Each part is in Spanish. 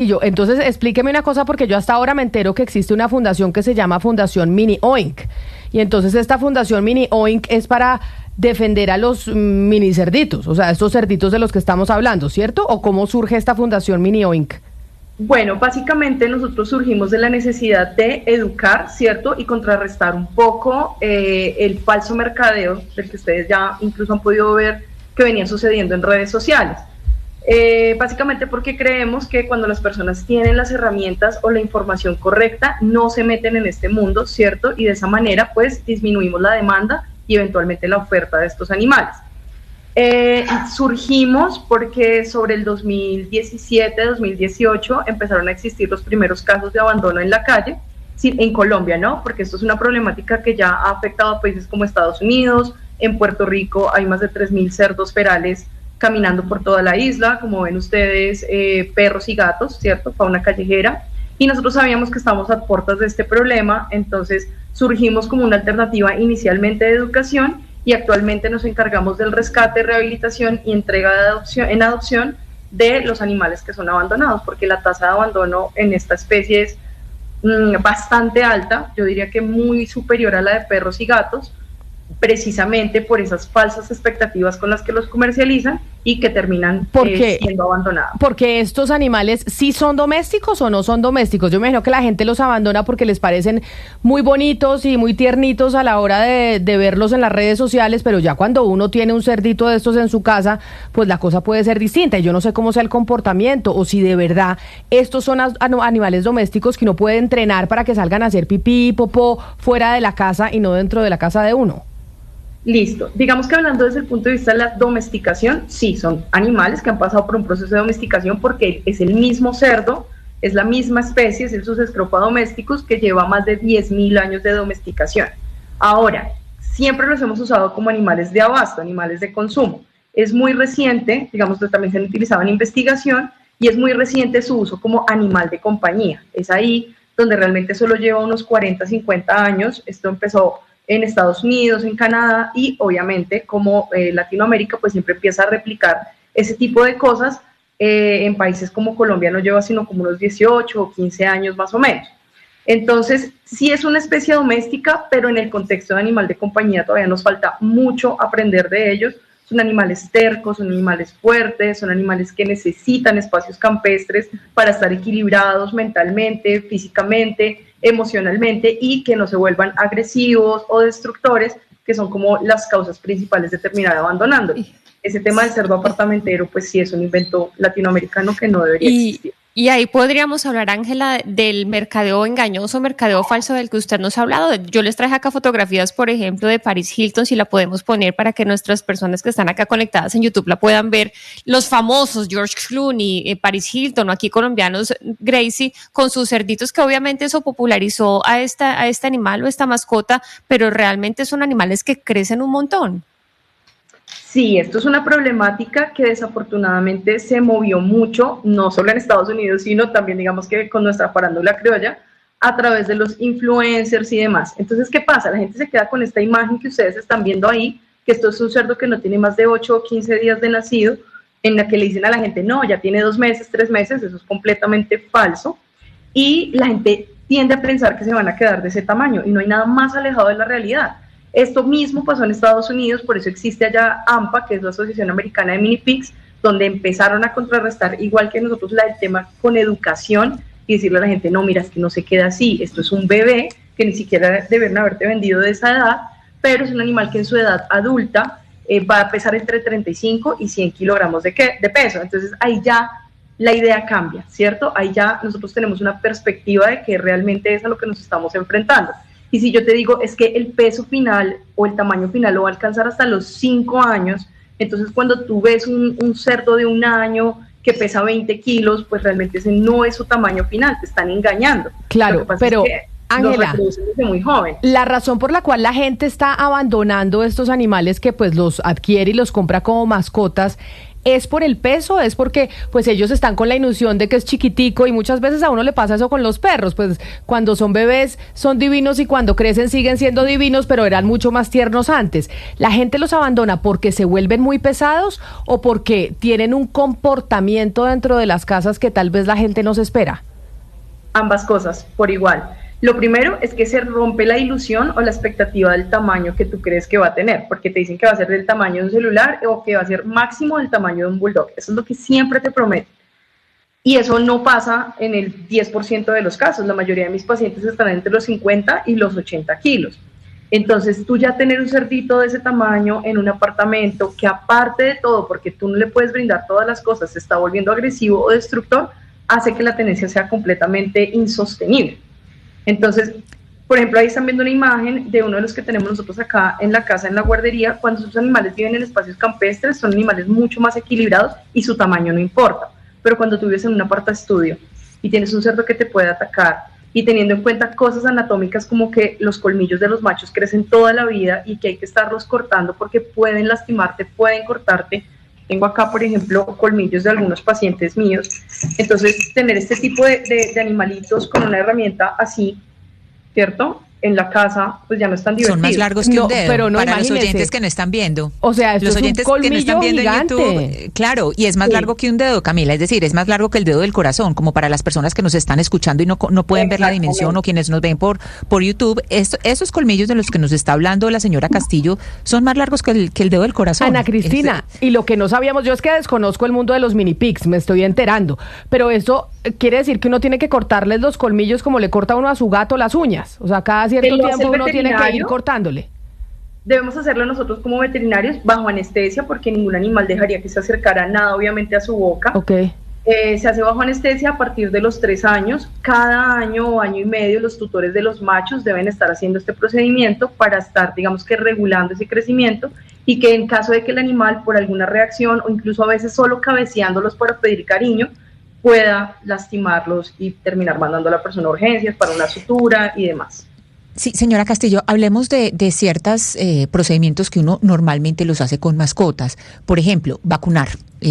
Entonces, explíqueme una cosa porque yo hasta ahora me entero que existe una fundación que se llama Fundación Mini Oink. Y entonces esta Fundación Mini Oink es para defender a los mini cerditos, o sea, estos cerditos de los que estamos hablando, ¿cierto? ¿O cómo surge esta Fundación Mini Oink? Bueno, básicamente nosotros surgimos de la necesidad de educar, ¿cierto? Y contrarrestar un poco el falso mercadeo del que ustedes ya incluso han podido ver que venía sucediendo en redes sociales. Básicamente porque creemos que cuando las personas tienen las herramientas o la información correcta, no se meten en este mundo, ¿cierto? Y de esa manera, pues, disminuimos la demanda y eventualmente la oferta de estos animales. Surgimos porque sobre el 2017-2018 empezaron a existir los primeros casos de abandono en la calle, sí, en Colombia, ¿no? Porque esto es una problemática que ya ha afectado a países como Estados Unidos. En Puerto Rico hay más de 3.000 cerdos ferales caminando por toda la isla, como ven ustedes, perros y gatos, ¿cierto? Fauna callejera. Y nosotros sabíamos que estamos a puertas de este problema, entonces surgimos como una alternativa inicialmente de educación y actualmente nos encargamos del rescate, rehabilitación y entrega en adopción de los animales que son abandonados, porque la tasa de abandono en esta especie es bastante alta, yo diría que muy superior a la de perros y gatos, precisamente por esas falsas expectativas con las que los comercializan y que terminan siendo abandonados. Porque estos animales sí son domésticos o no son domésticos. Yo me imagino que la gente los abandona porque les parecen muy bonitos y muy tiernitos a la hora de verlos en las redes sociales, pero ya cuando uno tiene un cerdito de estos en su casa, pues la cosa puede ser distinta. Y yo no sé cómo sea el comportamiento o si de verdad estos son animales domésticos que uno puede entrenar para que salgan a hacer pipí y popó fuera de la casa y no dentro de la casa de uno. Listo. Digamos que hablando desde el punto de vista de la domesticación, sí, son animales que han pasado por un proceso de domesticación porque es el mismo cerdo, es la misma especie, es el Susescropa domesticus que lleva más de 10.000 años de domesticación. Ahora, siempre los hemos usado como animales de abasto, animales de consumo. Es muy reciente, digamos que también se han utilizado en investigación, y es muy reciente su uso como animal de compañía. Es ahí donde realmente solo lleva unos 40, 50 años. Esto empezó en Estados Unidos, en Canadá, y obviamente como Latinoamérica pues siempre empieza a replicar ese tipo de cosas. En países como Colombia no lleva sino como unos 18 o 15 años más o menos. Entonces sí es una especie doméstica, pero en el contexto de animal de compañía todavía nos falta mucho aprender de ellos. Son animales tercos, son animales fuertes, son animales que necesitan espacios campestres para estar equilibrados mentalmente, físicamente, emocionalmente, y que no se vuelvan agresivos o destructores, que son como las causas principales de terminar abandonándolo. Ese tema del cerdo apartamentero, pues sí es un invento latinoamericano que no debería existir. Y ahí podríamos hablar, Ángela, del mercadeo engañoso, mercadeo falso del que usted nos ha hablado. Yo les traje acá fotografías, por ejemplo, de Paris Hilton, si la podemos poner para que nuestras personas que están acá conectadas en YouTube la puedan ver. Los famosos George Clooney, Paris Hilton, o aquí colombianos, Gracie, con sus cerditos, que obviamente eso popularizó a este animal o esta mascota, pero realmente son animales que crecen un montón. Sí, esto es una problemática que desafortunadamente se movió mucho, no solo en Estados Unidos, sino también, digamos que con nuestra farándula criolla, a través de los influencers y demás. Entonces, ¿qué pasa? La gente se queda con esta imagen que ustedes están viendo ahí, que esto es un cerdo que no tiene más de 8 o 15 días de nacido, en la que le dicen a la gente, no, ya tiene 2 meses, 3 meses, eso es completamente falso, y la gente tiende a pensar que se van a quedar de ese tamaño, y no hay nada más alejado de la realidad. Esto mismo pasó en Estados Unidos, por eso existe allá AMPA, que es la Asociación Americana de Mini Pigs, donde empezaron a contrarrestar, igual que nosotros, el tema con educación y decirle a la gente, no, mira, es que no se queda así, esto es un bebé que ni siquiera deben haberte vendido de esa edad, pero es un animal que en su edad adulta va a pesar entre 35 y 100 kilogramos de peso. Entonces ahí ya la idea cambia, ¿cierto? Ahí ya nosotros tenemos una perspectiva de que realmente es a lo que nos estamos enfrentando. Y si yo te digo, es que el peso final o el tamaño final lo va a alcanzar hasta los 5 años, entonces cuando tú ves un cerdo de 1 año que pesa 20 kilos, pues realmente ese no es su tamaño final, te están engañando. Claro, pero es que Ángela, desde muy joven. La razón por la cual la gente está abandonando estos animales que pues los adquiere y los compra como mascotas ¿Es por el peso? ¿Es porque pues ellos están con la ilusión de que es chiquitico? Y muchas veces a uno le pasa eso con los perros, pues cuando son bebés son divinos y cuando crecen siguen siendo divinos, pero eran mucho más tiernos antes. ¿La gente los abandona porque se vuelven muy pesados o porque tienen un comportamiento dentro de las casas que tal vez la gente no se espera? Ambas cosas, por igual. Lo primero es que se rompe la ilusión o la expectativa del tamaño que tú crees que va a tener, porque te dicen que va a ser del tamaño de un celular o que va a ser máximo del tamaño de un bulldog. Eso es lo que siempre te prometen. Y eso no pasa en el 10% de los casos. La mayoría de mis pacientes están entre los 50 y los 80 kilos. Entonces, tú ya tener un cerdito de ese tamaño en un apartamento que aparte de todo, porque tú no le puedes brindar todas las cosas, se está volviendo agresivo o destructor, hace que la tenencia sea completamente insostenible. Entonces, por ejemplo, ahí están viendo una imagen de uno de los que tenemos nosotros acá en la casa, en la guardería. Cuando sus animales viven en espacios campestres, son animales mucho más equilibrados y su tamaño no importa. Pero cuando tú vives en un apartaestudio y tienes un cerdo que te puede atacar, y teniendo en cuenta cosas anatómicas como que los colmillos de los machos crecen toda la vida y que hay que estarlos cortando porque pueden lastimarte, pueden cortarte. Tengo acá, por ejemplo, colmillos de algunos pacientes míos. Entonces, tener este tipo de animalitos con una herramienta así, ¿cierto?, en la casa, pues ya no es tan divertido. Son más largos que un dedo, pero no, para imagínese. Los oyentes que no están viendo. O sea, los oyentes que no están viendo gigante. en YouTube, claro, y es más largo que un dedo, Camila, es decir, es más largo que el dedo del corazón, como para las personas que nos están escuchando y no pueden ver la dimensión, o quienes nos ven por YouTube. Esos colmillos de los que nos está hablando la señora Castillo son más largos que el dedo del corazón. Ana Cristina, y lo que no sabíamos, yo es que desconozco el mundo de los mini pigs, me estoy enterando, pero eso quiere decir que uno tiene que cortarles los colmillos como le corta uno a su gato las uñas, o sea, cada cierto tiempo uno tiene que ir cortándole. Debemos hacerlo nosotros como veterinarios bajo anestesia, porque ningún animal dejaría que se acercara nada, obviamente, a su boca. Okay. Se hace bajo anestesia a partir de los 3 años. Cada año o año y medio los tutores de los machos deben estar haciendo este procedimiento para estar, digamos que, regulando ese crecimiento, y que en caso de que el animal, por alguna reacción o incluso a veces solo cabeceándolos para pedir cariño, pueda lastimarlos y terminar mandando a la persona a urgencias para una sutura y demás. Sí, señora Castillo, hablemos de ciertos procedimientos que uno normalmente los hace con mascotas. Por ejemplo, vacunar.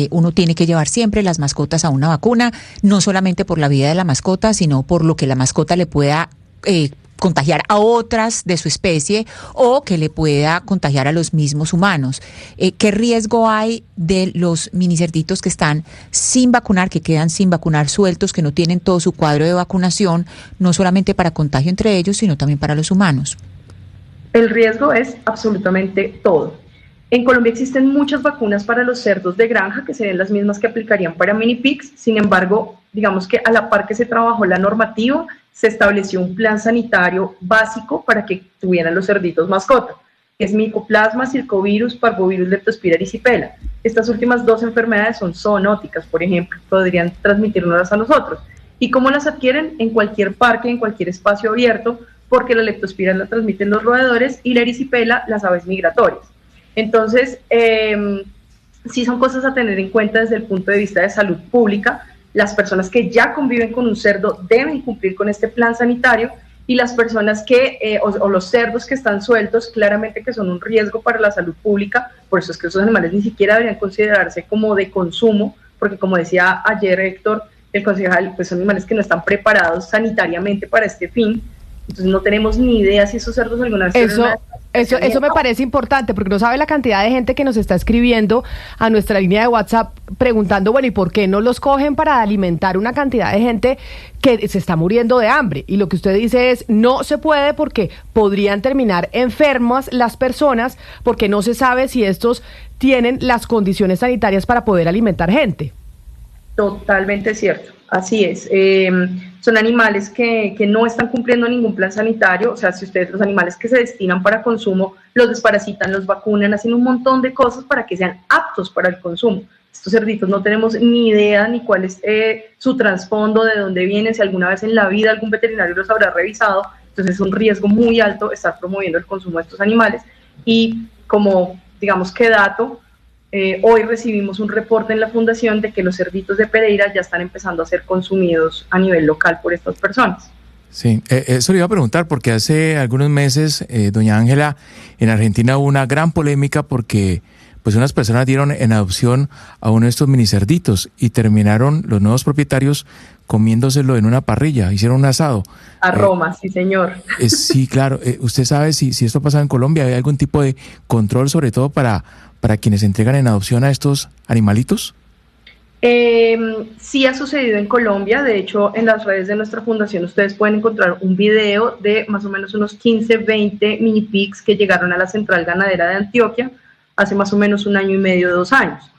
Uno tiene que llevar siempre las mascotas a una vacuna, no solamente por la vida de la mascota, sino por lo que la mascota le pueda contagiar a otras de su especie o que le pueda contagiar a los mismos humanos. ¿Qué riesgo hay de los minicerditos que están sin vacunar, que quedan sin vacunar, sueltos, que no tienen todo su cuadro de vacunación, no solamente para contagio entre ellos, sino también para los humanos? El riesgo es absolutamente todo. En Colombia existen muchas vacunas para los cerdos de granja, que serían las mismas que aplicarían para mini pigs. Sin embargo, digamos que a la par que se trabajó la normativa, se estableció un plan sanitario básico para que tuvieran los cerditos mascota, que es micoplasma, circovirus, parvovirus, leptospira, erisipela. Estas últimas 2 enfermedades son zoonóticas, por ejemplo, podrían transmitirnos a nosotros. ¿Y cómo las adquieren? En cualquier parque, en cualquier espacio abierto, porque la leptospira la transmiten los roedores y la erisipela las aves migratorias. Entonces, sí son cosas a tener en cuenta desde el punto de vista de salud pública. Las personas que ya conviven con un cerdo deben cumplir con este plan sanitario, y las personas que, o los cerdos que están sueltos, claramente que son un riesgo para la salud pública. Por eso es que esos animales ni siquiera deberían considerarse como de consumo, porque como decía ayer Héctor, el concejal, pues son animales que no están preparados sanitariamente para este fin. Entonces no tenemos ni idea si esos cerdos alguna vez... Eso me parece importante, porque no sabe la cantidad de gente que nos está escribiendo a nuestra línea de WhatsApp preguntando, bueno, ¿y por qué no los cogen para alimentar una cantidad de gente que se está muriendo de hambre? Y lo que usted dice es, no se puede porque podrían terminar enfermas las personas, porque no se sabe si estos tienen las condiciones sanitarias para poder alimentar gente. Totalmente cierto, así es. Son animales que no están cumpliendo ningún plan sanitario. O sea, si ustedes, los animales que se destinan para consumo, los desparasitan, los vacunan, hacen un montón de cosas para que sean aptos para el consumo. Estos cerditos no tenemos ni idea ni cuál es su trasfondo, de dónde vienen, si alguna vez en la vida algún veterinario los habrá revisado. Entonces es un riesgo muy alto estar promoviendo el consumo de estos animales. Y como, digamos que dato, hoy recibimos un reporte en la fundación de que los cerditos de Pereira ya están empezando a ser consumidos a nivel local por estas personas. Sí, eso le iba a preguntar porque hace algunos meses, doña Ángela, en Argentina hubo una gran polémica porque pues unas personas dieron en adopción a uno de estos minicerditos y terminaron los nuevos propietarios comiéndoselo en una parrilla, hicieron un asado. A Roma, sí señor. Sí, claro. ¿Usted sabe si esto pasa en Colombia? ¿Hay algún tipo de control, sobre todo para quienes entregan en adopción a estos animalitos? Sí ha sucedido en Colombia. De hecho, en las redes de nuestra fundación ustedes pueden encontrar un video de más o menos unos 15, 20 mini pigs que llegaron a la central ganadera de Antioquia hace más o menos 1 año y medio, 2 años.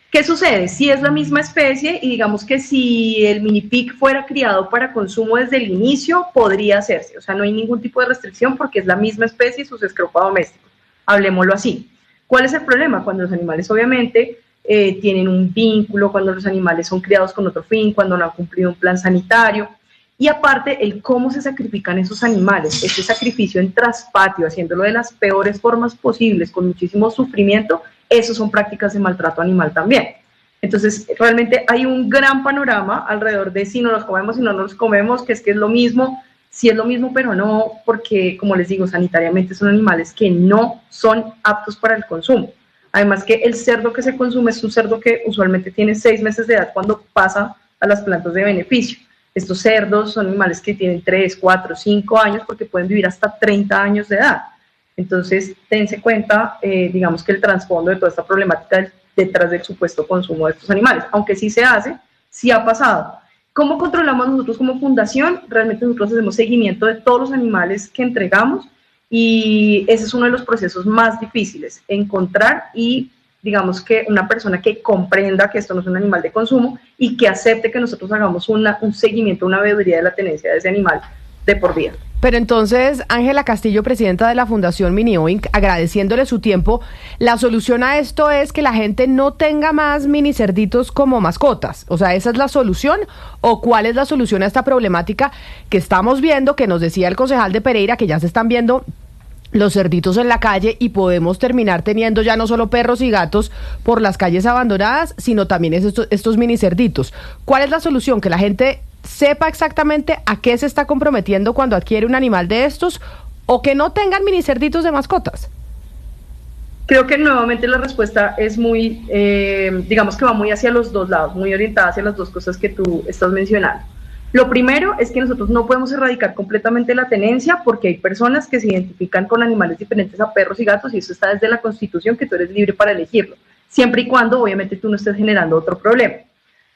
¿Qué sucede? Si es la misma especie y digamos que si el mini pig fuera criado para consumo desde el inicio, podría hacerse. O sea, no hay ningún tipo de restricción porque es la misma especie y sus escropa domésticos. Hablemoslo así. ¿Cuál es el problema? Cuando los animales obviamente tienen un vínculo, cuando los animales son criados con otro fin, cuando no han cumplido un plan sanitario. Y aparte, el cómo se sacrifican esos animales, este sacrificio en traspatio, haciéndolo de las peores formas posibles, con muchísimo sufrimiento, eso son prácticas de maltrato animal también. Entonces, realmente hay un gran panorama alrededor de si nos los comemos, si no nos los comemos, que es lo mismo, sí es lo mismo, pero no, porque, como les digo, sanitariamente son animales que no son aptos para el consumo. Además que el cerdo que se consume es un cerdo que usualmente tiene 6 meses de edad cuando pasa a las plantas de beneficio. Estos cerdos son animales que tienen 3, 4, 5 años porque pueden vivir hasta 30 años de edad. Entonces, dense cuenta, digamos que el trasfondo de toda esta problemática detrás del supuesto consumo de estos animales. Aunque sí se hace, sí ha pasado. ¿Cómo controlamos nosotros como fundación? Realmente nosotros hacemos seguimiento de todos los animales que entregamos y ese es uno de los procesos más difíciles, encontrar y digamos que una persona que comprenda que esto no es un animal de consumo y que acepte que nosotros hagamos un seguimiento, una veeduría de la tenencia de ese animal de por vida. Pero entonces, Ángela Castillo, presidenta de la Fundación Minioinc, agradeciéndole su tiempo, la solución a esto es que la gente no tenga más mini cerditos como mascotas. O sea, ¿esa es la solución? ¿O cuál es la solución a esta problemática que estamos viendo, que nos decía el concejal de Pereira, que ya se están viendo los cerditos en la calle y podemos terminar teniendo ya no solo perros y gatos por las calles abandonadas, sino también estos mini cerditos? ¿Cuál es la solución? Que la gente sepa exactamente a qué se está comprometiendo cuando adquiere un animal de estos, o que no tengan mini cerditos de mascotas. Creo que nuevamente la respuesta es muy, digamos que va muy hacia los dos lados, muy orientada hacia las dos cosas que tú estás mencionando. Lo primero es que nosotros no podemos erradicar completamente la tenencia porque hay personas que se identifican con animales diferentes a perros y gatos y eso está desde la Constitución, que tú eres libre para elegirlo, siempre y cuando obviamente tú no estés generando otro problema.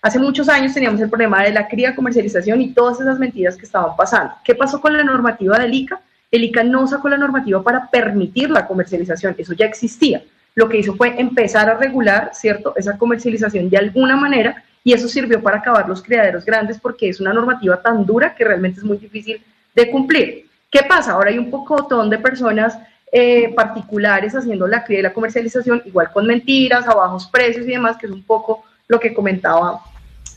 Hace muchos años teníamos el problema de la cría, comercialización y todas esas mentiras que estaban pasando. ¿Qué pasó con la normativa del ICA? El ICA no sacó la normativa para permitir la comercialización, eso ya existía. Lo que hizo fue empezar a regular, ¿cierto?, esa comercialización de alguna manera y eso sirvió para acabar los criaderos grandes porque es una normativa tan dura que realmente es muy difícil de cumplir. ¿Qué pasa? Ahora hay un pocotón de personas particulares haciendo la cría y la comercialización, igual con mentiras, a bajos precios y demás, que es un poco lo que comentaba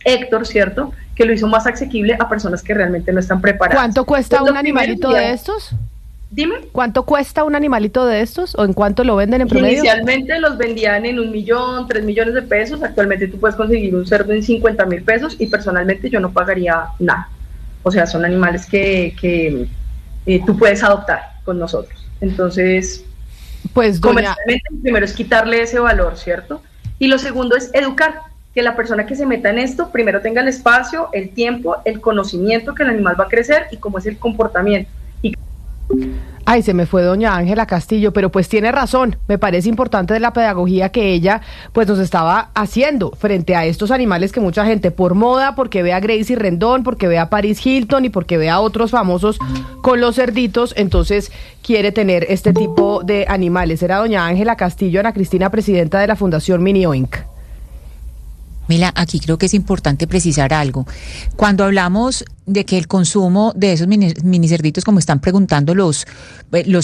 Héctor, ¿cierto? Que lo hizo más asequible a personas que realmente no están preparadas. ¿Cuánto cuesta un animalito de estos? Dime. ¿Cuánto cuesta un animalito de estos? ¿O en cuánto lo venden en promedio? Inicialmente los vendían en 1 millón, 3 millones de pesos. Actualmente tú puedes conseguir un cerdo en 50,000 pesos y personalmente yo no pagaría nada. O sea, son animales que tú puedes adoptar con nosotros. Entonces, pues comercialmente, primero es quitarle ese valor, ¿cierto? Y lo segundo es educar. Que la persona que se meta en esto primero tenga el espacio, el tiempo, el conocimiento que el animal va a crecer y cómo es el comportamiento. Ay, se me fue doña Ángela Castillo, pero pues tiene razón, me parece importante de la pedagogía que ella pues nos estaba haciendo frente a estos animales que mucha gente por moda, porque ve a Gracie Rendón, porque ve a Paris Hilton y porque ve a otros famosos con los cerditos, entonces quiere tener este tipo de animales. Era doña Ángela Castillo, Ana Cristina, presidenta de la Fundación Minioinc. Mira, aquí creo que es importante precisar algo. Cuando hablamos de que el consumo de esos mini cerditos, como están preguntando los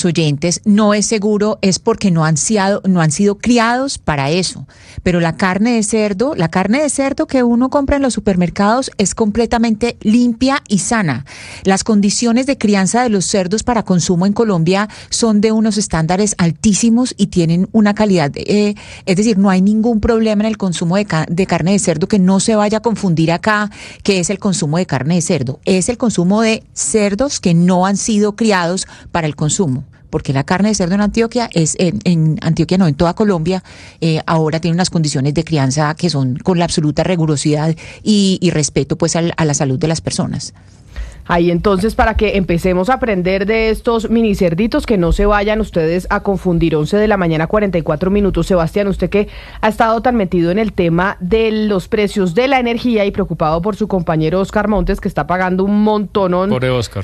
oyentes, no es seguro, es porque no han sido criados para eso. Pero la carne de cerdo que uno compra en los supermercados es completamente limpia y sana. Las condiciones de crianza de los cerdos para consumo en Colombia son de unos estándares altísimos y tienen una calidad, es decir, no hay ningún problema en el consumo de carne de cerdo, que no se vaya a confundir acá que es el consumo de carne de cerdo. Es el consumo de cerdos que no han sido criados para el consumo porque la carne de cerdo en Antioquia en toda Colombia, ahora tiene unas condiciones de crianza que son con la absoluta rigurosidad y respeto pues a la salud de las personas. Ahí entonces, para que empecemos a aprender de estos mini cerditos, que no se vayan ustedes a confundir. 11 de la mañana, 44 minutos. Sebastián, usted que ha estado tan metido en el tema de los precios de la energía y preocupado por su compañero Oscar Montes, que está pagando un montonón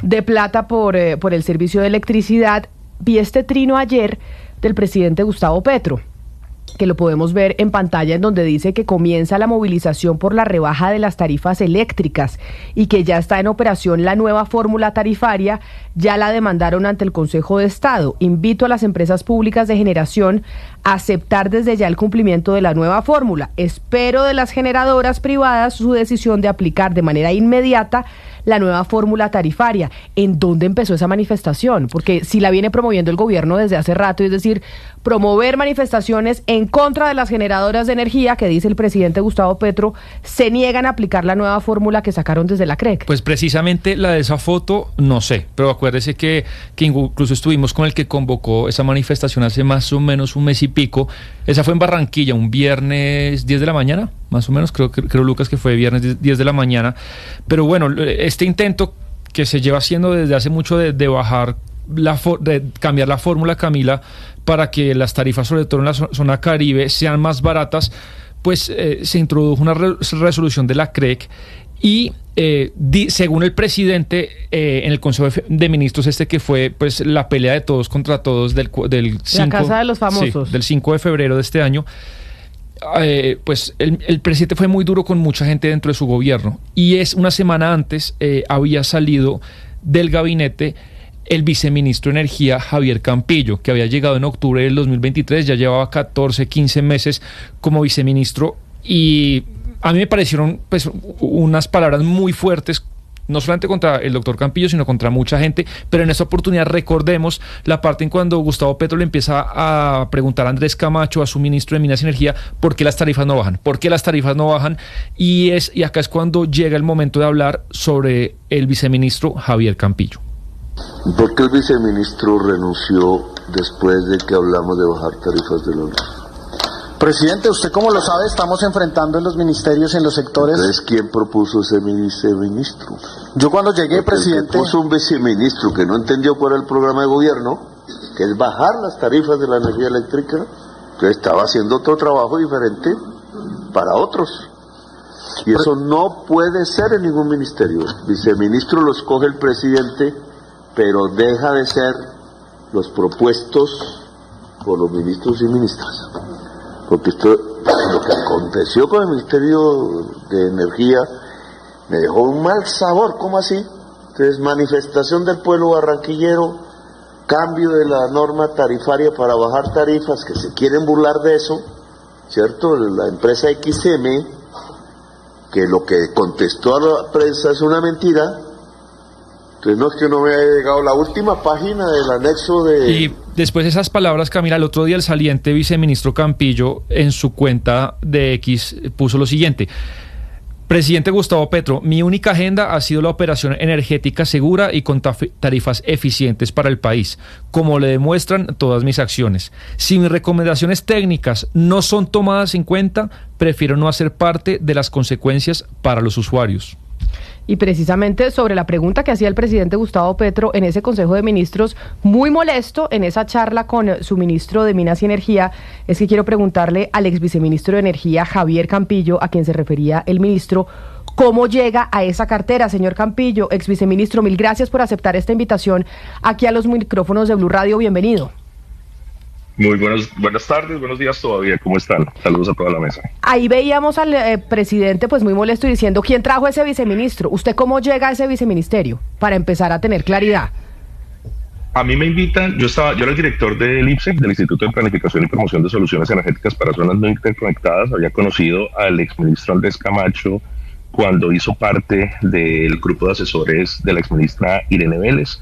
de plata por el servicio de electricidad. Vi este trino ayer del presidente Gustavo Petro, que lo podemos ver en pantalla, en donde dice que comienza la movilización por la rebaja de las tarifas eléctricas y que ya está en operación la nueva fórmula tarifaria, ya la demandaron ante el Consejo de Estado. Invito a las empresas públicas de generación a aceptar desde ya el cumplimiento de la nueva fórmula. Espero de las generadoras privadas su decisión de aplicar de manera inmediata la nueva fórmula tarifaria. ¿En dónde empezó esa manifestación? Porque si la viene promoviendo el gobierno desde hace rato, es decir, promover manifestaciones en contra de las generadoras de energía, que dice el presidente Gustavo Petro, se niegan a aplicar la nueva fórmula que sacaron desde la CREC. Pues precisamente la de esa foto, no sé, pero acuérdese que incluso estuvimos con el que convocó esa manifestación hace más o menos un mes y pico. Esa fue en Barranquilla, un viernes 10 de la mañana, más o menos, creo Lucas que fue viernes 10 de la mañana. Pero bueno, este intento que se lleva haciendo desde hace mucho de bajar de cambiar la fórmula, Camila, para que las tarifas, sobre todo en la zona Caribe, sean más baratas, pues se introdujo una resolución de la CREC y según el presidente en el Consejo de Ministros, que fue pues la pelea de todos contra todos del 5, la Casa de los Famosos, sí, del 5 de febrero de este año, pues el presidente fue muy duro con mucha gente dentro de su gobierno, y una semana antes había salido del gabinete el viceministro de Energía, Javier Campillo, que había llegado en octubre del 2023, ya llevaba 14, 15 meses como viceministro, y a mí me parecieron pues unas palabras muy fuertes, no solamente contra el doctor Campillo, sino contra mucha gente. Pero en esta oportunidad recordemos la parte en cuando Gustavo Petro le empieza a preguntar a Andrés Camacho, a su ministro de Minas y Energía, ¿por qué las tarifas no bajan? ¿Por qué las tarifas no bajan? Y acá es cuando llega el momento de hablar sobre el viceministro Javier Campillo. ¿Por qué el viceministro renunció después de que hablamos de bajar tarifas de la luz? Presidente, usted como lo sabe, estamos enfrentando en los ministerios, en los sectores... Entonces, ¿quién propuso ese viceministro? Yo cuando llegué, porque presidente... puso un viceministro que no entendió cuál era el programa de gobierno, que es bajar las tarifas de la energía eléctrica, que estaba haciendo otro trabajo diferente para otros. Y eso no puede ser en ningún ministerio. El viceministro lo escoge el presidente, pero deja de ser los propuestos por los ministros y ministras. Porque lo que aconteció con el Ministerio de Energía me dejó un mal sabor. ¿Cómo así? Entonces, manifestación del pueblo barranquillero, cambio de la norma tarifaria para bajar tarifas, que se quieren burlar de eso, ¿cierto? La empresa XM, que lo que contestó a la prensa es una mentira. Entonces no es que no me haya llegado la última página del anexo de... Y después de esas palabras, Camila, el otro día el saliente viceministro Campillo en su cuenta de X puso lo siguiente: presidente Gustavo Petro, mi única agenda ha sido la operación energética segura y con tarifas eficientes para el país, como le demuestran todas mis acciones. Si mis recomendaciones técnicas no son tomadas en cuenta, prefiero no hacer parte de las consecuencias para los usuarios. Y precisamente sobre la pregunta que hacía el presidente Gustavo Petro en ese Consejo de Ministros, muy molesto en esa charla con su ministro de Minas y Energía, es que quiero preguntarle al ex viceministro de Energía, Javier Campillo, a quien se refería el ministro, ¿cómo llega a esa cartera, señor Campillo? Ex viceministro, mil gracias por aceptar esta invitación aquí a los micrófonos de Blue Radio. Bienvenido. Muy buenas tardes, buenos días todavía, ¿cómo están? Saludos a toda la mesa. Ahí veíamos al presidente pues muy molesto y diciendo, ¿quién trajo ese viceministro? ¿Usted cómo llega a ese viceministerio? Para empezar a tener claridad. A mí me invitan, yo era el director del IPSE, del Instituto de Planificación y Promoción de Soluciones Energéticas para Zonas No Interconectadas. Había conocido al exministro Andrés Camacho cuando hizo parte del grupo de asesores de la exministra Irene Vélez.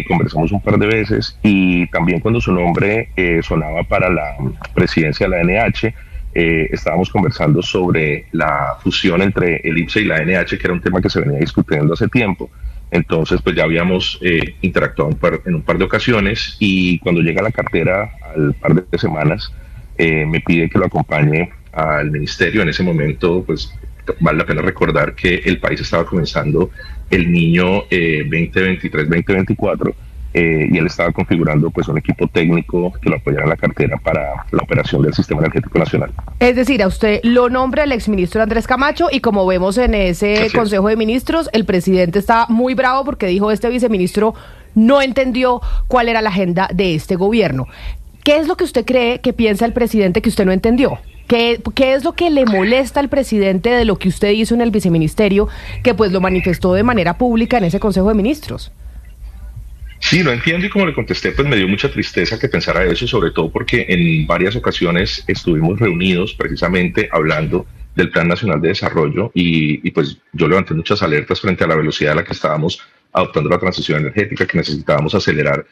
Conversamos un par de veces, y también cuando su nombre sonaba para la presidencia de la ANH, estábamos conversando sobre la fusión entre el IPSE y la ANH, que era un tema que se venía discutiendo hace tiempo. Entonces, pues ya habíamos interactuado en un par de ocasiones, y cuando llega la cartera al par de semanas, me pide que lo acompañe al ministerio. En ese momento, pues vale la pena recordar que el país estaba comenzando el Niño 2023-2024, y él estaba configurando pues un equipo técnico que lo apoyara en la cartera para la operación del Sistema Energético Nacional. Es decir, a usted lo nombra el exministro Andrés Camacho, y como vemos en ese Consejo de Ministros, el presidente está muy bravo porque dijo este viceministro no entendió cuál era la agenda de este gobierno. ¿Qué es lo que usted cree que piensa el presidente que usted no entendió? ¿Qué es lo que le molesta al presidente de lo que usted hizo en el viceministerio, que pues lo manifestó de manera pública en ese Consejo de Ministros? Sí, lo entiendo, y como le contesté, pues me dio mucha tristeza que pensara eso, sobre todo porque en varias ocasiones estuvimos reunidos precisamente hablando del Plan Nacional de Desarrollo, y pues yo levanté muchas alertas frente a la velocidad a la que estábamos adoptando la transición energética, que necesitábamos acelerar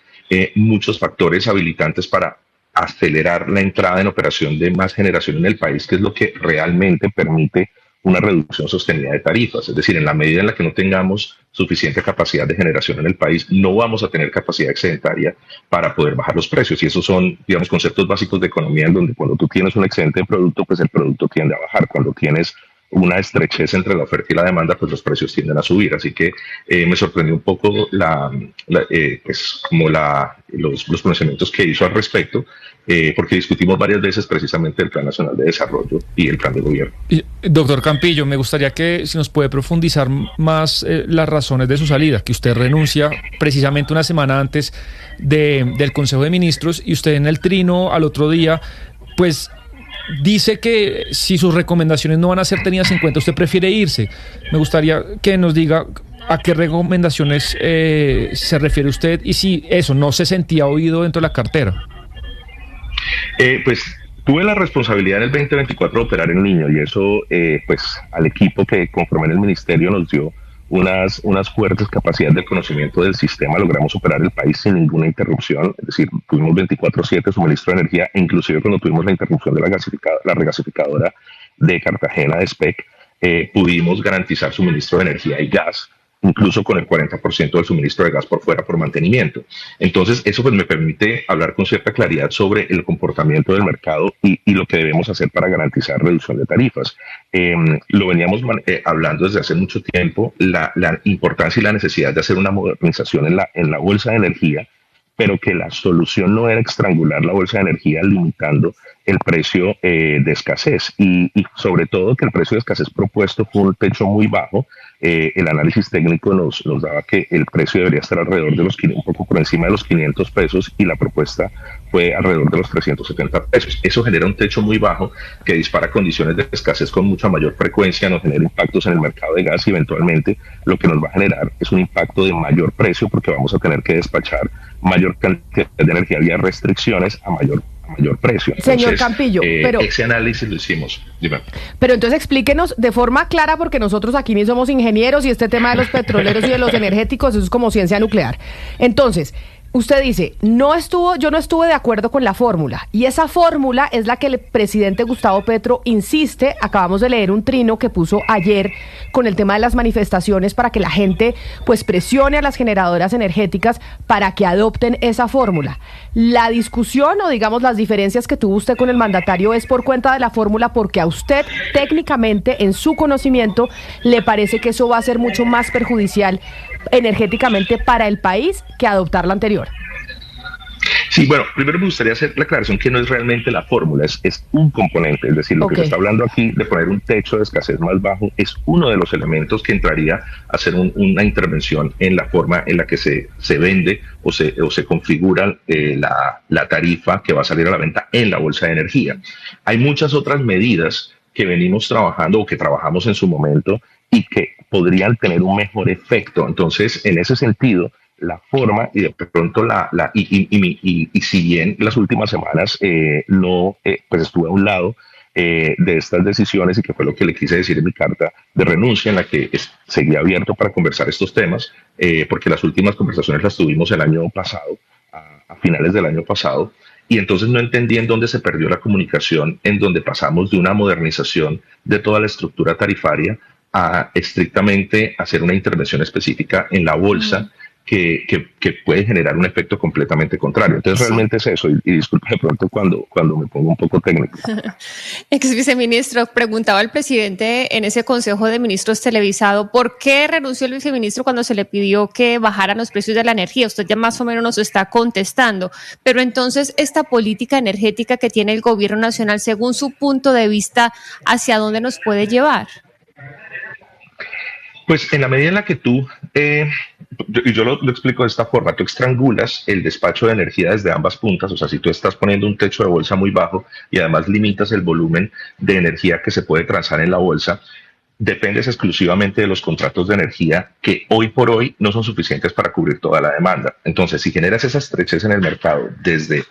muchos factores habilitantes para acelerar la entrada en operación de más generación en el país, que es lo que realmente permite una reducción sostenida de tarifas. Es decir, en la medida en la que no tengamos suficiente capacidad de generación en el país, no vamos a tener capacidad excedentaria para poder bajar los precios. Y esos son, digamos, conceptos básicos de economía, en donde cuando tú tienes un excedente de producto, pues el producto tiende a bajar. Cuando tienes una estrechez entre la oferta y la demanda, pues los precios tienden a subir. Así que me sorprendió un poco los pronunciamientos que hizo al respecto, porque discutimos varias veces precisamente el Plan Nacional de Desarrollo y el plan de gobierno. Doctor Campillo, me gustaría que si nos puede profundizar más las razones de su salida, que usted renuncia precisamente una semana antes del Consejo de Ministros, y usted en el trino al otro día, pues dice que si sus recomendaciones no van a ser tenidas en cuenta, usted prefiere irse. Me gustaría que nos diga a qué recomendaciones se refiere usted, y si eso no se sentía oído dentro de la cartera. Pues tuve la responsabilidad en el 2024 de operar en Niño, y eso pues al equipo que conformé en el ministerio nos dio unas fuertes capacidades de conocimiento del sistema. Logramos operar el país sin ninguna interrupción, es decir, tuvimos 24/7 suministro de energía, inclusive cuando tuvimos la interrupción de la regasificadora de Cartagena, de SPEC, pudimos garantizar suministro de energía y gas, incluso con el 40% del suministro de gas por fuera por mantenimiento. Entonces, eso pues me permite hablar con cierta claridad sobre el comportamiento del mercado y lo que debemos hacer para garantizar reducción de tarifas. Lo veníamos hablando desde hace mucho tiempo, la importancia y la necesidad de hacer una modernización en la bolsa de energía, pero que la solución no era estrangular la bolsa de energía limitando el precio de escasez, y sobre todo que el precio de escasez propuesto fue un techo muy bajo. El análisis técnico nos daba que el precio debería estar alrededor de un poco por encima de los 500 pesos, y la propuesta fue alrededor de los 370 pesos. Eso genera un techo muy bajo que dispara condiciones de escasez con mucha mayor frecuencia, nos genera impactos en el mercado de gas, y eventualmente lo que nos va a generar es un impacto de mayor precio, porque vamos a tener que despachar mayor cantidad de energía vía restricciones a mayor precio. Entonces, señor Campillo, pero ese análisis lo hicimos. Dime. Pero entonces explíquenos de forma clara, porque nosotros aquí ni somos ingenieros, y este tema de los petroleros y de los energéticos, eso es como ciencia nuclear. Entonces, usted dice, yo no estuve de acuerdo con la fórmula, y esa fórmula es la que el presidente Gustavo Petro insiste. Acabamos de leer un trino que puso ayer con el tema de las manifestaciones para que la gente pues presione a las generadoras energéticas para que adopten esa fórmula. La discusión, o digamos las diferencias que tuvo usted con el mandatario, es por cuenta de la fórmula, porque a usted técnicamente, en su conocimiento, le parece que eso va a ser mucho más perjudicial energéticamente para el país que adoptar la anterior. Sí, bueno, primero me gustaría hacer la aclaración que no es realmente la fórmula, es un componente. Es decir, lo que se está hablando aquí de poner un techo de escasez más bajo es uno de los elementos que entraría a hacer una intervención en la forma en la que se vende o se configura la tarifa que va a salir a la venta en la bolsa de energía. Hay muchas otras medidas que venimos trabajando o que trabajamos en su momento y que podrían tener un mejor efecto. Entonces, en ese sentido, la forma, y de pronto y si bien las últimas semanas pues estuve a un lado de estas decisiones, y que fue lo que le quise decir en mi carta de renuncia, en la que seguía abierto para conversar estos temas, porque las últimas conversaciones las tuvimos el año pasado, a finales del año pasado, y entonces no entendí en dónde se perdió la comunicación, en donde pasamos de una modernización de toda la estructura tarifaria a estrictamente hacer una intervención específica en la bolsa que puede generar un efecto completamente contrario. Entonces realmente es eso, y disculpe de pronto cuando me pongo un poco técnico. Ex viceministro, preguntaba el presidente en ese Consejo de Ministros televisado, ¿por qué renunció el viceministro cuando se le pidió que bajaran los precios de la energía? Usted ya más o menos nos está contestando, pero entonces esta política energética que tiene el gobierno nacional, según su punto de vista, ¿hacia dónde nos puede llevar? Pues en la medida en la que tú, yo lo explico de esta forma, tú estrangulas el despacho de energía desde ambas puntas, o sea, si tú estás poniendo un techo de bolsa muy bajo y además limitas el volumen de energía que se puede transar en la bolsa, dependes exclusivamente de los contratos de energía que hoy por hoy no son suficientes para cubrir toda la demanda. Entonces, si generas esa estrechez en el mercado desde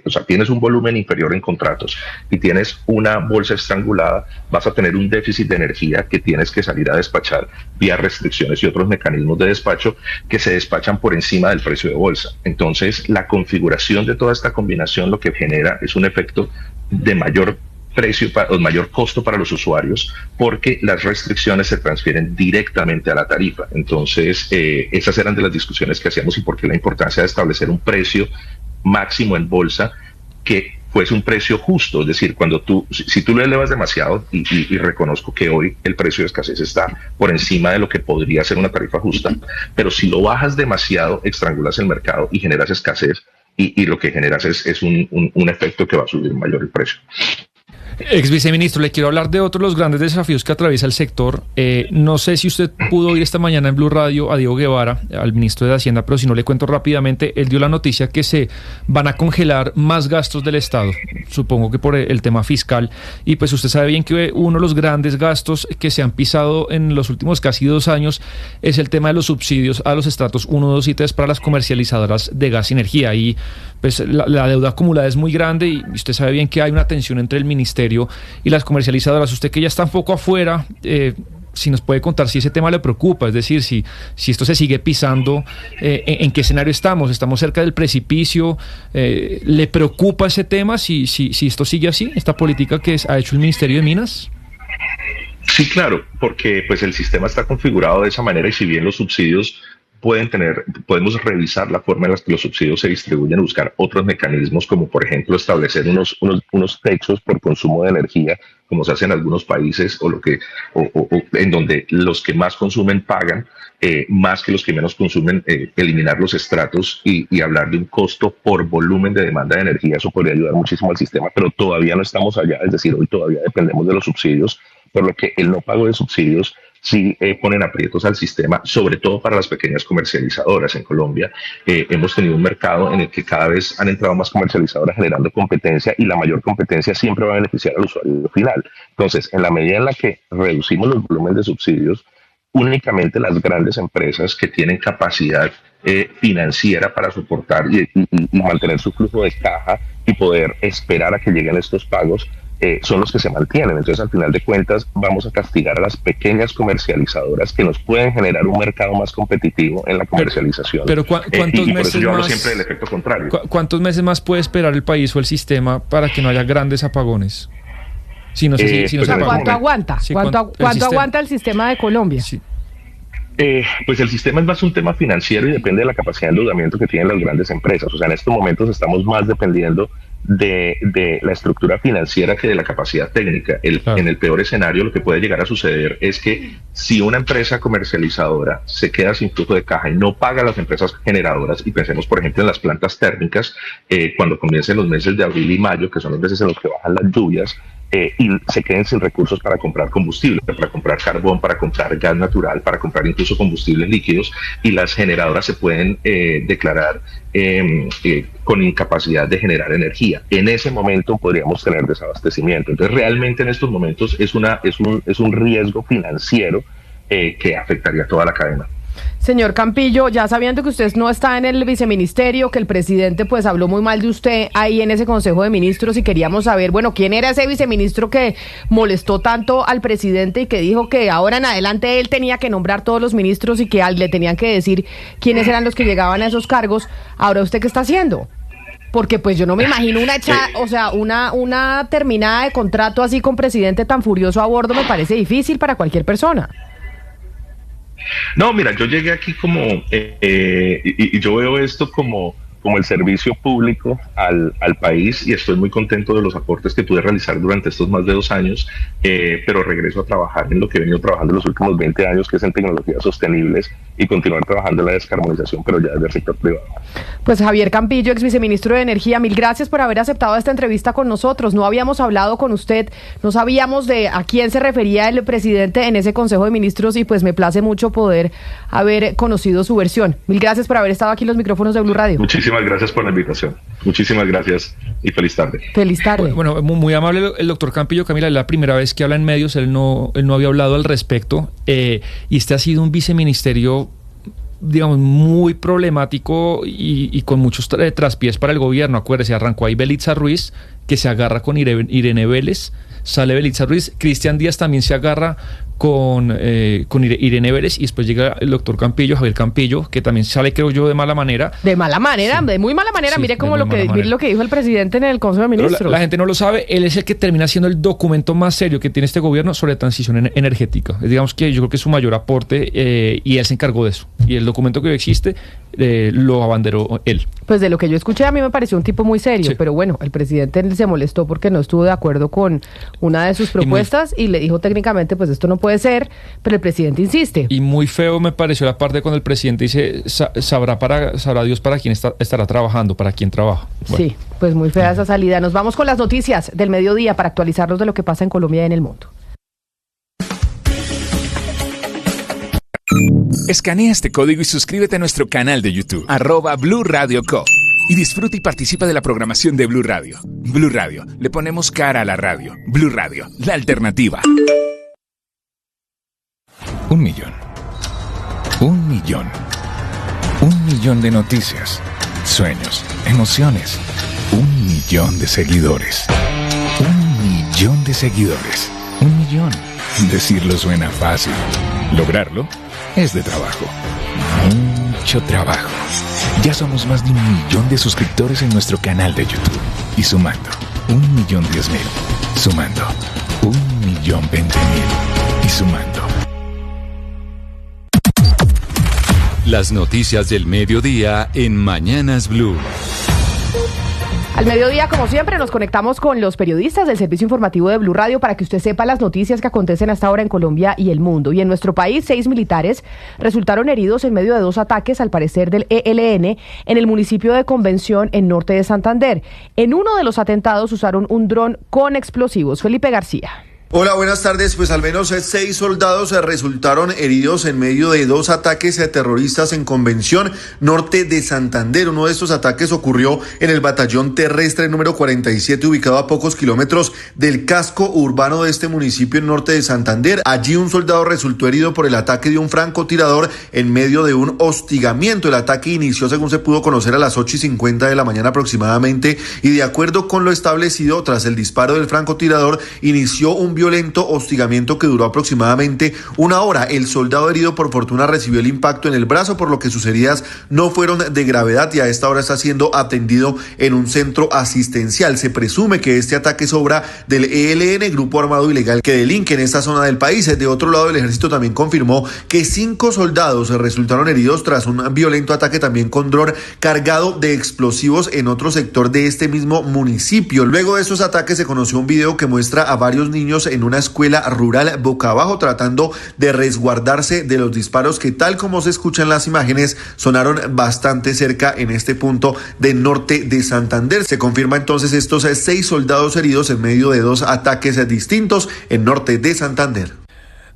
o sea, tienes un volumen inferior en contratos y tienes una bolsa estrangulada, vas a tener un déficit de energía que tienes que salir a despachar vía restricciones y otros mecanismos de despacho que se despachan por encima del precio de bolsa. Entonces, la configuración de toda esta combinación lo que genera es un efecto de mayor precio o mayor costo para los usuarios, porque las restricciones se transfieren directamente a la tarifa. Entonces, esas eran de las discusiones que hacíamos y por qué la importancia de establecer un precio máximo en bolsa que fuese un precio justo, es decir, cuando si tú lo elevas demasiado, y reconozco que hoy el precio de escasez está por encima de lo que podría ser una tarifa justa, pero si lo bajas demasiado, estrangulas el mercado y generas escasez, y lo que generas es un efecto que va a subir mayor el precio. Ex viceministro, le quiero hablar de otro de los grandes desafíos que atraviesa el sector. No sé si usted pudo oír esta mañana en Blue Radio a Diego Guevara, al ministro de Hacienda, pero si no le cuento rápidamente, él dio la noticia que se van a congelar más gastos del Estado, supongo que por el tema fiscal, y pues usted sabe bien que uno de los grandes gastos que se han pisado en los últimos casi 2 años es el tema de los subsidios a los estratos 1, 2 y 3 para las comercializadoras de gas y energía, y pues la deuda acumulada es muy grande y usted sabe bien que hay una tensión entre el ministerio y las comercializadoras. Usted que ya está un poco afuera, si nos puede contar si ese tema le preocupa, es decir, si esto se sigue pisando, ¿en qué escenario estamos? ¿Estamos cerca del precipicio? ¿Le preocupa ese tema si esto sigue así, esta política que ha hecho el Ministerio de Minas? Sí, claro, porque pues el sistema está configurado de esa manera y si bien los subsidios podemos revisar la forma en la que los subsidios se distribuyen y buscar otros mecanismos, como por ejemplo establecer unos techos por consumo de energía, como se hace en algunos países, o en donde los que más consumen pagan más que los que menos consumen, eliminar los estratos y hablar de un costo por volumen de demanda de energía. Eso podría ayudar muchísimo al sistema, pero todavía no estamos allá, es decir, hoy todavía dependemos de los subsidios, por lo que el no pago de subsidios sí ponen aprietos al sistema, sobre todo para las pequeñas comercializadoras. En Colombia hemos tenido un mercado en el que cada vez han entrado más comercializadoras generando competencia y la mayor competencia siempre va a beneficiar al usuario final. Entonces, en la medida en la que reducimos los volúmenes de subsidios, únicamente las grandes empresas que tienen capacidad financiera para soportar y mantener su flujo de caja y poder esperar a que lleguen estos pagos, son los que se mantienen. Entonces, al final de cuentas, vamos a castigar a las pequeñas comercializadoras que nos pueden generar un mercado más competitivo en la comercialización. Pero ¿cuántos meses por eso yo hablo más, siempre del efecto contrario? ¿Cuántos meses más puede esperar el país o el sistema para que no haya grandes apagones? ¿Cuánto aguanta? Sí, ¿Cuánto aguanta el sistema de Colombia? Sí. Pues el sistema es más un tema financiero y depende de la capacidad de endeudamiento que tienen las grandes empresas. O sea, en estos momentos estamos más dependiendo de la estructura financiera que de la capacidad técnica. En el peor escenario, lo que puede llegar a suceder es que si una empresa comercializadora se queda sin flujo de caja y no paga a las empresas generadoras, y pensemos por ejemplo en las plantas térmicas, cuando comiencen los meses de abril y mayo, que son los meses en los que bajan las lluvias, y se queden sin recursos para comprar combustible, para comprar carbón, para comprar gas natural, para comprar incluso combustibles líquidos, y las generadoras se pueden declarar con incapacidad de generar energía. En ese momento podríamos tener desabastecimiento. Entonces realmente en estos momentos es un riesgo financiero que afectaría a toda la cadena. Señor Campillo, ya sabiendo que usted no está en el viceministerio, que el presidente pues habló muy mal de usted ahí en ese Consejo de Ministros, y queríamos saber, bueno, ¿quién era ese viceministro que molestó tanto al presidente y que dijo que ahora en adelante él tenía que nombrar todos los ministros y que le tenían que decir quiénes eran los que llegaban a esos cargos? Ahora, ¿usted qué está haciendo? Porque pues yo no me imagino una terminada de contrato así con presidente tan furioso a bordo, me parece difícil para cualquier persona. No, mira, yo llegué aquí como, y yo veo esto como el servicio público al país, y estoy muy contento de los aportes que pude realizar durante estos más de 2 años, pero regreso a trabajar en lo que he venido trabajando los últimos 20 años, que es en tecnologías sostenibles, y continuar trabajando en la descarbonización, pero ya desde el sector privado. Pues Javier Campillo, ex viceministro de Energía, mil gracias por haber aceptado esta entrevista con nosotros. No habíamos hablado con usted, no sabíamos de a quién se refería el presidente en ese Consejo de Ministros, y pues me place mucho poder haber conocido su versión. Mil gracias por haber estado aquí en los micrófonos de Blue Radio. Muchísimas gracias por la invitación. Muchísimas gracias y feliz tarde. Feliz tarde. Bueno, muy amable el doctor Campillo. Camila, es la primera vez que habla en medios, él no había hablado al respecto, y este ha sido un viceministerio, digamos, muy problemático y con muchos traspiés para el gobierno. Acuérdese, arrancó ahí Belitza Ruiz, que se agarra con Irene Vélez, sale Belitza Ruiz, Cristian Díaz también se agarra con Irene Vélez, y después llega el doctor Campillo, Javier Campillo, que también sale, creo yo, de mala manera. De mala manera, sí. De muy mala manera. Sí, mire lo que dijo el presidente en el Consejo de Ministros. La gente no lo sabe, él es el que termina siendo el documento más serio que tiene este gobierno sobre transición energética. Digamos que yo creo que es su mayor aporte, y él se encargó de eso. Y el documento que hoy existe lo abanderó él. Pues de lo que yo escuché, a mí me pareció un tipo muy serio, sí. Pero bueno, el presidente se molestó porque no estuvo de acuerdo con una de sus propuestas y le dijo técnicamente, pues esto no puede ser, pero el presidente insiste. Y muy feo me pareció la parte cuando el presidente dice, sabrá Dios para quién estará trabajando, para quién trabaja. Bueno. Sí, pues muy fea esa salida. Nos vamos con las noticias del mediodía para actualizarnos de lo que pasa en Colombia y en el mundo. Escanea este código y suscríbete a nuestro canal de YouTube, @Blue Radio Co. Y disfruta y participa de la programación de Blue Radio. Blue Radio, le ponemos cara a la radio. Blue Radio, la alternativa. 1 millón. 1 millón. 1 millón de noticias, sueños, emociones. 1 millón de seguidores. 1 millón de seguidores. 1 millón. Decirlo suena fácil. Lograrlo es de trabajo. Mucho trabajo. Ya somos más de 1 millón de suscriptores en nuestro canal de YouTube. Y sumando, 1.010.000. Sumando, 1.020.000. Y sumando. Las noticias del mediodía en Mañanas Blue. Al mediodía, como siempre, nos conectamos con los periodistas del servicio informativo de Blue Radio para que usted sepa las noticias que acontecen hasta ahora en Colombia y el mundo. Y en nuestro país, 6 militares resultaron heridos en medio de 2 ataques, al parecer del ELN, en el municipio de Convención, en norte de Santander. En uno de los atentados usaron un dron con explosivos. Felipe García. Hola, buenas tardes. Pues al menos 6 soldados resultaron heridos en medio de 2 ataques terroristas en Convención, norte de Santander. Uno de estos ataques ocurrió en el batallón terrestre número 47, ubicado a pocos kilómetros del casco urbano de este municipio en norte de Santander. Allí un soldado resultó herido por el ataque de un francotirador en medio de un hostigamiento. El ataque inició, según se pudo conocer, a las 8:50 de la mañana aproximadamente, y de acuerdo con lo establecido, tras el disparo del francotirador, inició un violento hostigamiento que duró aproximadamente 1 hora. El soldado herido, por fortuna, recibió el impacto en el brazo, por lo que sus heridas no fueron de gravedad, y a esta hora está siendo atendido en un centro asistencial. Se presume que este ataque es obra del ELN, grupo armado ilegal que delinque en esta zona del país. De otro lado, el ejército también confirmó que 5 soldados resultaron heridos tras un violento ataque también con dron cargado de explosivos en otro sector de este mismo municipio. Luego de estos ataques se conoció un video que muestra a varios niños en una escuela rural boca abajo tratando de resguardarse de los disparos que, tal como se escuchan en las imágenes, sonaron bastante cerca en este punto del norte de Santander. Se confirma entonces estos 6 soldados heridos en medio de 2 ataques distintos en norte de Santander.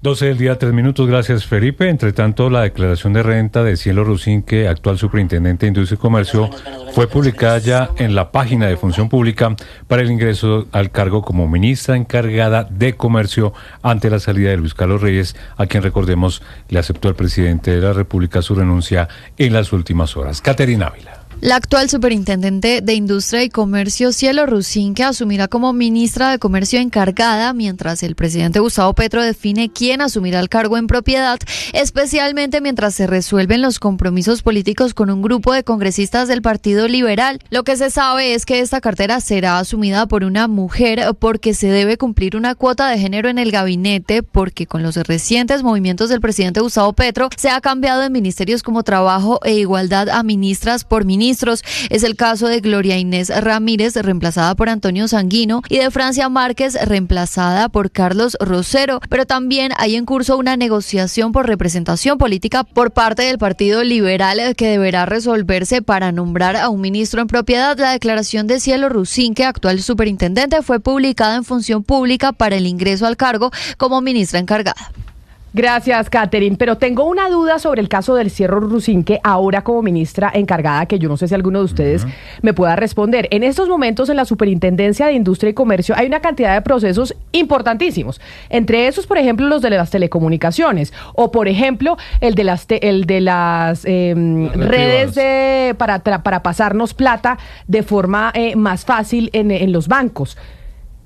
12 del día, 3 minutos. Gracias, Felipe. Entre tanto, la declaración de renta de Cielo Rusinque, actual superintendente de Industria y Comercio, fue publicada ya en la página de Función Pública para el ingreso al cargo como ministra encargada de Comercio ante la salida de Luis Carlos Reyes, a quien, recordemos, le aceptó el presidente de la República su renuncia en las últimas horas. Caterina Ávila. La actual superintendente de Industria y Comercio, Cielo Rusinque, asumirá como ministra de Comercio encargada, mientras el presidente Gustavo Petro define quién asumirá el cargo en propiedad, especialmente mientras se resuelven los compromisos políticos con un grupo de congresistas del Partido Liberal. Lo que se sabe es que esta cartera será asumida por una mujer porque se debe cumplir una cuota de género en el gabinete, porque con los recientes movimientos del presidente Gustavo Petro se ha cambiado en ministerios como Trabajo e Igualdad a ministras por ministros. Es el caso de Gloria Inés Ramírez, reemplazada por Antonio Sanguino, y de Francia Márquez, reemplazada por Carlos Rosero. Pero también hay en curso una negociación por representación política por parte del Partido Liberal que deberá resolverse para nombrar a un ministro en propiedad. La declaración de Cielo Rusinque, actual superintendente, fue publicada en Función Pública para el ingreso al cargo como ministra encargada. Gracias, Catherine. Pero tengo una duda sobre el caso del Cielo Rusinque, ahora como ministra encargada, que yo no sé si alguno de ustedes me pueda responder. En estos momentos, en la Superintendencia de Industria y Comercio, hay una cantidad de procesos importantísimos. Entre esos, por ejemplo, los de las telecomunicaciones, o por ejemplo, el de las redes para pasarnos plata de forma más fácil en los bancos.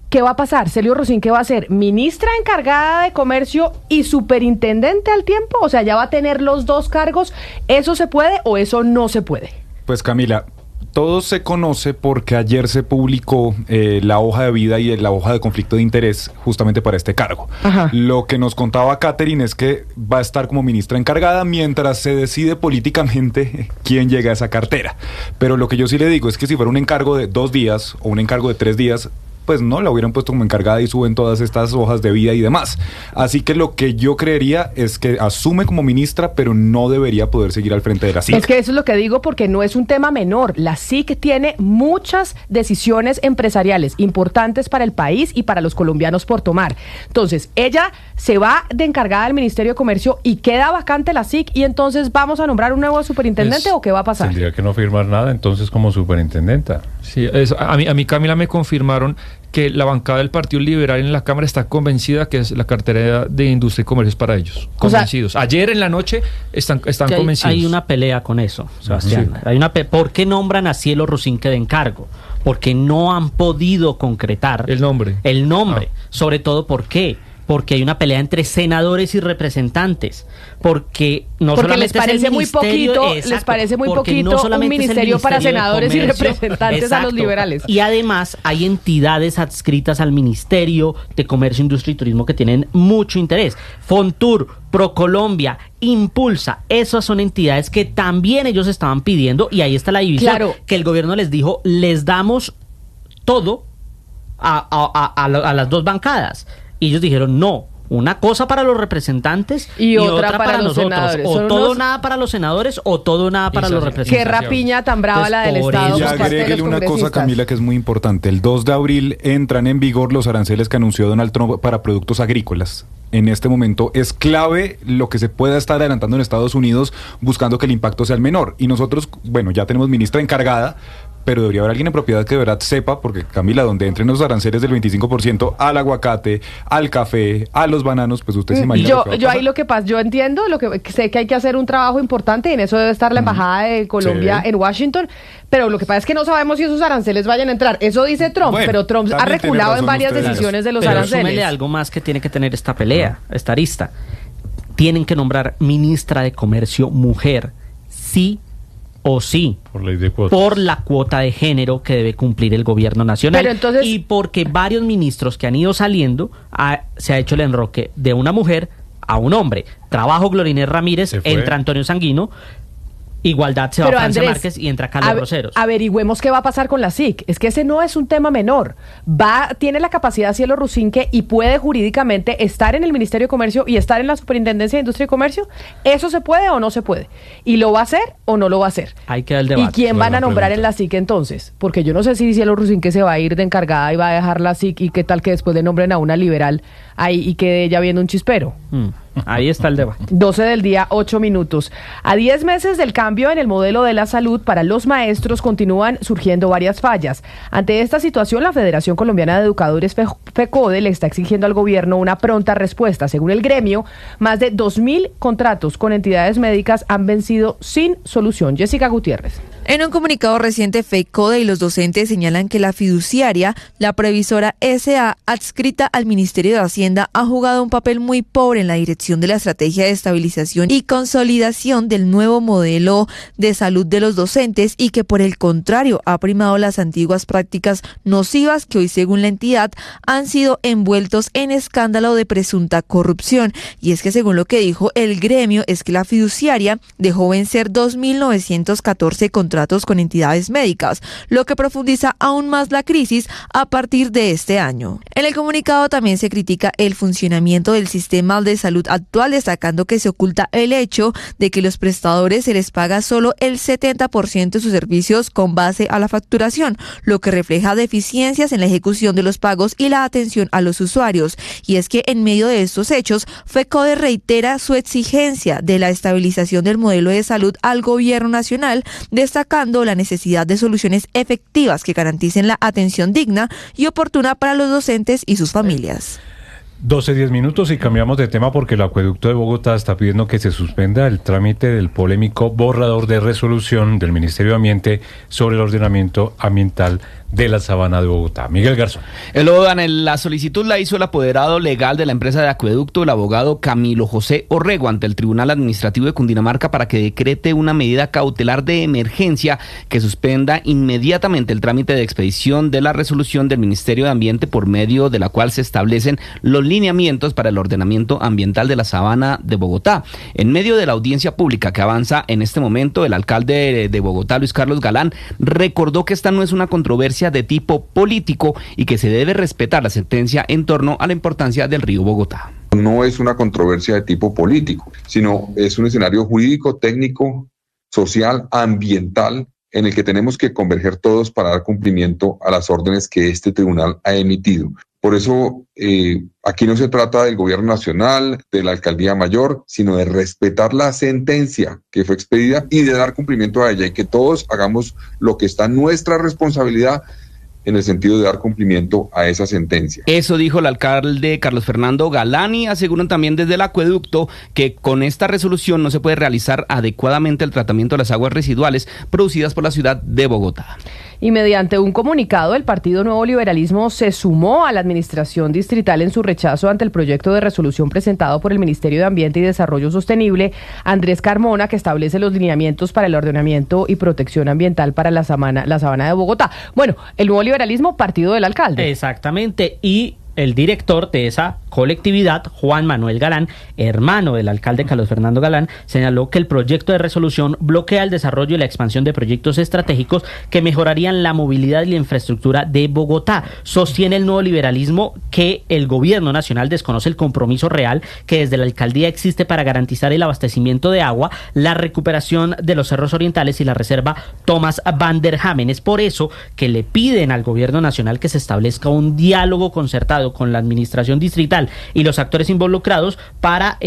¿Qué va a pasar? Cielo Rusinque va a ser ministra encargada de Comercio y superintendente al tiempo, o sea, ya va a tener los dos cargos. ¿Eso se puede o eso no se puede? Pues Camila, todo se conoce porque ayer se publicó la hoja de vida y la hoja de conflicto de interés justamente para este cargo. Ajá. Lo que nos contaba Catherine es que va a estar como ministra encargada mientras se decide políticamente quién llega a esa cartera. Pero lo que yo sí le digo es que si fuera un encargo de 2 días o un encargo de 3 días, pues no, la hubieran puesto como encargada y suben todas estas hojas de vida y demás. Así que lo que yo creería es que asume como ministra, pero no debería poder seguir al frente de la SIC. Es que eso es lo que digo, porque no es un tema menor. La SIC tiene muchas decisiones empresariales importantes para el país y para los colombianos por tomar. Entonces, ella se va de encargada del Ministerio de Comercio y queda vacante la SIC, y entonces ¿vamos a nombrar un nuevo superintendente o qué va a pasar? Tendría que no firmar nada entonces como superintendenta. Sí, a mí Camila, me confirmaron que la bancada del Partido Liberal en la Cámara está convencida que es la cartera de Industria y Comercio es para ellos. Convencidos. O sea, ayer en la noche están convencidos. Hay una pelea con eso, Sebastián. Sí. ¿Por qué nombran a Cielo Rusinque de encargo? Porque no han podido concretar el nombre. Sobre todo, ¿por qué? Porque hay una pelea entre senadores y representantes, porque solamente les parece muy poquito, un ministerio para senadores y representantes. Exacto. A los liberales. Y además hay entidades adscritas al Ministerio de Comercio, Industria y Turismo que tienen mucho interés. Fontur, Procolombia, Impulsa, esas son entidades que también ellos estaban pidiendo, y ahí está la división. Claro. Que el gobierno les dijo, les damos todo a las dos bancadas. Y ellos dijeron, no, una cosa para los representantes y otra para nosotros. Senadores. O todo nada para los senadores o todo nada para los representantes. Qué rapiña tan brava la del Estado. Y agréguele una cosa, Camila, que es muy importante. El 2 de abril entran en vigor los aranceles que anunció Donald Trump para productos agrícolas. En este momento es clave lo que se pueda estar adelantando en Estados Unidos, buscando que el impacto sea el menor. Y nosotros, bueno, ya tenemos ministra encargada, pero debería haber alguien en propiedad que de verdad sepa, porque Camila, donde entren los aranceles del 25% al aguacate, al café, a los bananos, pues usted se imagina. Yo ahí lo que pasa, yo entiendo, sé que hay que hacer un trabajo importante, y en eso debe estar la Embajada de Colombia en Washington, pero lo que pasa es que no sabemos si esos aranceles vayan a entrar. Eso dice Trump, bueno, pero Trump ha reculado en varias decisiones de los aranceles. Súmele algo más que tiene que tener esta pelea, esta arista. Tienen que nombrar ministra de Comercio mujer, sí o sí, por ley de cuotas, por la cuota de género que debe cumplir el gobierno nacional. Pero entonces, y porque varios ministros que han ido saliendo, se ha hecho el enroque de una mujer a un hombre. Trabajo Gloria Inés Ramírez, entra Antonio Sanguino. Igualdad se va a Francia Márquez y entra Carlos Roseros. Averigüemos qué va a pasar con la SIC. Es que ese no es un tema menor. Tiene la capacidad Cielo Rusinque y puede jurídicamente estar en el Ministerio de Comercio y estar en la Superintendencia de Industria y Comercio. ¿Eso se puede o no se puede? ¿Y lo va a hacer o no lo va a hacer? Ahí queda el debate. ¿Y quién van a nombrar en la SIC entonces? Porque yo no sé si Cielo Rusinque se va a ir de encargada y va a dejar la SIC, y qué tal que después le nombren a una liberal ahí y quede ella viendo un chispero. Ahí está el debate. 12 del día, 8 minutos. A 10 meses del cambio en el modelo de la salud para los maestros, continúan surgiendo varias fallas. Ante esta situación, la Federación Colombiana de Educadores, FECODE, le está exigiendo al gobierno una pronta respuesta. Según el gremio, más de 2.000 contratos con entidades médicas han vencido sin solución. Jessica Gutiérrez. En un comunicado reciente, FECODE y los docentes señalan que la fiduciaria, la previsora SA, adscrita al Ministerio de Hacienda, ha jugado un papel muy pobre en la dirección de la estrategia de estabilización y consolidación del nuevo modelo de salud de los docentes y que, por el contrario, ha primado las antiguas prácticas nocivas que hoy, según la entidad, han sido envueltos en escándalo de presunta corrupción. Y es que, según lo que dijo el gremio, es que la fiduciaria dejó vencer 2.914 contratos con entidades médicas, lo que profundiza aún más la crisis a partir de este año. En el comunicado también se critica el funcionamiento del sistema de salud actual, destacando que se oculta el hecho de que los prestadores se les paga solo el 70% de sus servicios con base a la facturación, lo que refleja deficiencias en la ejecución de los pagos y la atención a los usuarios. Y es que en medio de estos hechos, FECODE reitera su exigencia de la estabilización del modelo de salud al gobierno nacional, destacando la necesidad de soluciones efectivas que garanticen la atención digna y oportuna para los docentes y sus familias. 12:10 y cambiamos de tema porque el Acueducto de Bogotá está pidiendo que se suspenda el trámite del polémico borrador de resolución del Ministerio de Ambiente sobre el ordenamiento ambiental de la Sabana de Bogotá. Miguel Garzón. La solicitud la hizo el apoderado legal de la empresa de acueducto, el abogado Camilo José Orrego, ante el Tribunal Administrativo de Cundinamarca para que decrete una medida cautelar de emergencia que suspenda inmediatamente el trámite de expedición de la resolución del Ministerio de Ambiente, por medio de la cual se establecen los lineamientos para el ordenamiento ambiental de la Sabana de Bogotá. En medio de la audiencia pública que avanza en este momento, el alcalde de Bogotá, Luis Carlos Galán, recordó que esta no es una controversia de tipo político y que se debe respetar la sentencia en torno a la importancia del río Bogotá. No es una controversia de tipo político, sino es un escenario jurídico, técnico, social, ambiental, en el que tenemos que converger todos para dar cumplimiento a las órdenes que este tribunal ha emitido. Por eso, aquí no se trata del gobierno nacional, de la alcaldía mayor, sino de respetar la sentencia que fue expedida y de dar cumplimiento a ella, y que todos hagamos lo que está en nuestra responsabilidad en el sentido de dar cumplimiento a esa sentencia. Eso dijo el alcalde Carlos Fernando Galán, y aseguran también desde el acueducto que con esta resolución no se puede realizar adecuadamente el tratamiento de las aguas residuales producidas por la ciudad de Bogotá. Y mediante un comunicado, el Partido Nuevo Liberalismo se sumó a la administración distrital en su rechazo ante el proyecto de resolución presentado por el Ministerio de Ambiente y Desarrollo Sostenible, Andrés Carmona, que establece los lineamientos para el ordenamiento y protección ambiental para la sabana de Bogotá. Bueno, el Nuevo Liberalismo, partido del alcalde. Exactamente, y el director de esa colectividad, Juan Manuel Galán, hermano del alcalde Carlos Fernando Galán, señaló que el proyecto de resolución bloquea el desarrollo y la expansión de proyectos estratégicos que mejorarían la movilidad y la infraestructura de Bogotá. Sostiene el Nuevo Liberalismo que el gobierno nacional desconoce el compromiso real que desde la alcaldía existe para garantizar el abastecimiento de agua, la recuperación de los cerros orientales y la reserva Thomas van der Hamen. Es por eso que le piden al gobierno nacional que se establezca un diálogo concertado con la administración distrital y los actores involucrados para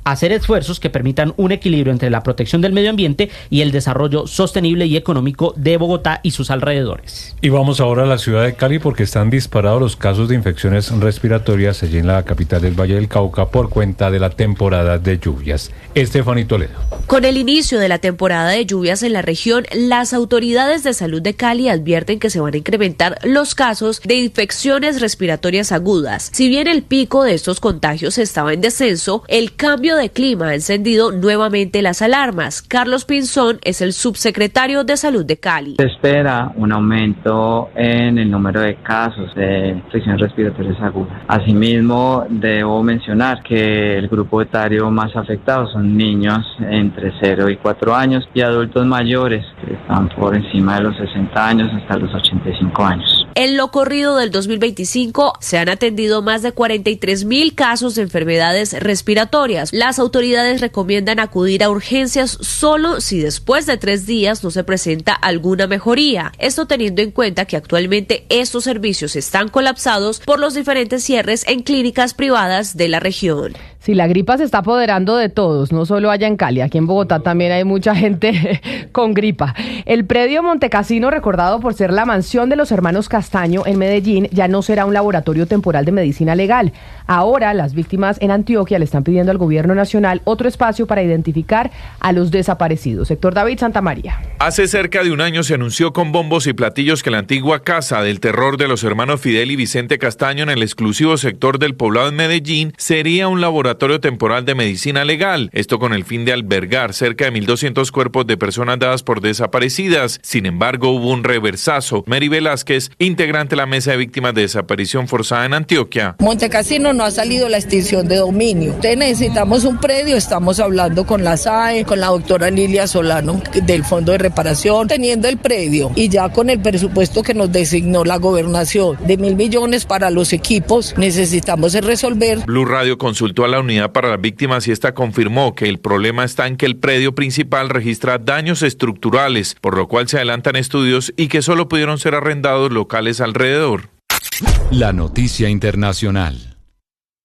hacer esfuerzos que permitan un equilibrio entre la protección del medio ambiente y el desarrollo sostenible y económico de Bogotá y sus alrededores. Y vamos ahora a la ciudad de Cali porque están disparados los casos de infecciones respiratorias allí en la capital del Valle del Cauca por cuenta de la temporada de lluvias. Estefanía Toledo. Con el inicio de la temporada de lluvias en la región, las autoridades de salud de Cali advierten que se van a incrementar los casos de infecciones respiratorias agudas. Si bien el pico de estos contagios estaba en descenso, el cambio de clima ha encendido nuevamente las alarmas. Carlos Pinzón es el subsecretario de Salud de Cali. Se espera un aumento en el número de casos de infecciones respiratorias agudas. Asimismo, debo mencionar que el grupo etario más afectado son niños entre 0 y 4 años y adultos mayores que están por encima de los 60 años hasta los 85 años. En lo corrido del 2025 se han atendido más de 43.000 casos de enfermedades respiratorias. Las autoridades recomiendan acudir a urgencias solo si después de 3 días no se presenta alguna mejoría. Esto teniendo en cuenta que actualmente estos servicios están colapsados por los diferentes cierres en clínicas privadas de la región. Si la gripa se está apoderando de todos, no solo allá en Cali, aquí en Bogotá también hay mucha gente con gripa. El predio Montecasino, recordado por ser la mansión de los hermanos Castaño en Medellín, ya no será un laboratorio temporal de medicina legal. Ahora las víctimas en Antioquia le están pidiendo al gobierno nacional otro espacio para identificar a los desaparecidos. Héctor David Santamaría. Hace cerca de un año se anunció con bombos y platillos que la antigua casa del terror de los hermanos Fidel y Vicente Castaño en el exclusivo sector del Poblado en Medellín sería un laboratorio temporal de medicina legal. Esto con el fin de albergar cerca de 1.200 cuerpos de personas dadas por desaparecidas. Sin embargo, hubo un reversazo. Mary Velázquez, integrante de la Mesa de Víctimas de Desaparición Forzada en Antioquia. Montecasino no ha salido la extinción de dominio. Entonces necesitamos un predio, estamos hablando con la SAE, con la doctora Lilia Solano del Fondo de Reparación, teniendo el predio y ya con el presupuesto que nos designó la gobernación de 1.000 millones para los equipos, necesitamos resolver. Blue Radio consultó a la Unidad para las Víctimas y esta confirmó que el problema está en que el predio principal registra daños estructurales, por lo cual se adelantan estudios y que solo pudieron ser arrendados locales alrededor. La noticia internacional.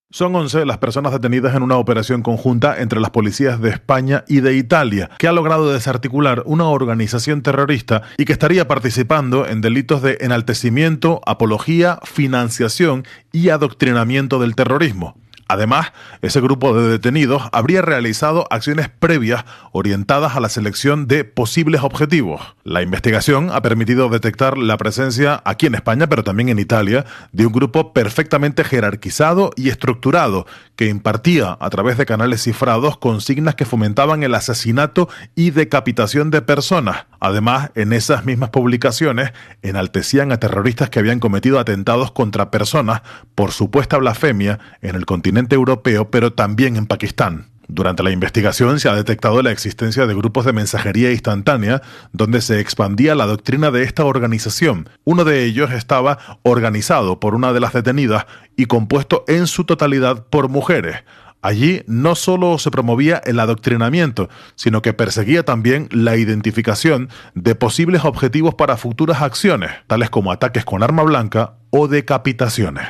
Son 11 las personas detenidas en una operación conjunta entre las policías de España y de Italia, que ha logrado desarticular una organización terrorista y que estaría participando en delitos de enaltecimiento, apología, financiación y adoctrinamiento del terrorismo. Además, ese grupo de detenidos habría realizado acciones previas orientadas a la selección de posibles objetivos. La investigación ha permitido detectar la presencia aquí en España, pero también en Italia, de un grupo perfectamente jerarquizado y estructurado que impartía a través de canales cifrados consignas que fomentaban el asesinato y decapitación de personas. Además, en esas mismas publicaciones enaltecían a terroristas que habían cometido atentados contra personas por supuesta blasfemia en el continente europeo, pero también en Pakistán. Durante la investigación se ha detectado la existencia de grupos de mensajería instantánea donde se expandía la doctrina de esta organización. Uno de ellos estaba organizado por una de las detenidas y compuesto en su totalidad por mujeres. Allí no solo se promovía el adoctrinamiento, sino que perseguía también la identificación de posibles objetivos para futuras acciones, tales como ataques con arma blanca o decapitaciones.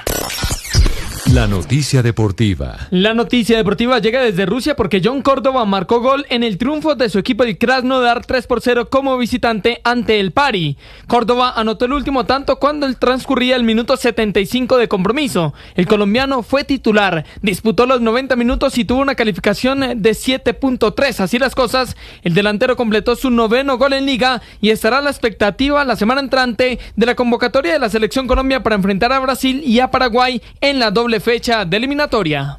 La noticia deportiva. La noticia deportiva llega desde Rusia porque John Córdoba marcó gol en el triunfo de su equipo de Krasnodar 3-0 como visitante ante el Pari. Córdoba anotó el último tanto cuando transcurría el minuto 75 de compromiso. El colombiano fue titular, disputó los 90 minutos y tuvo una calificación de 7.3. Así las cosas, el delantero completó su 9º gol en liga y estará a la expectativa la semana entrante de la convocatoria de la Selección Colombia para enfrentar a Brasil y a Paraguay en la doble fecha de eliminatoria.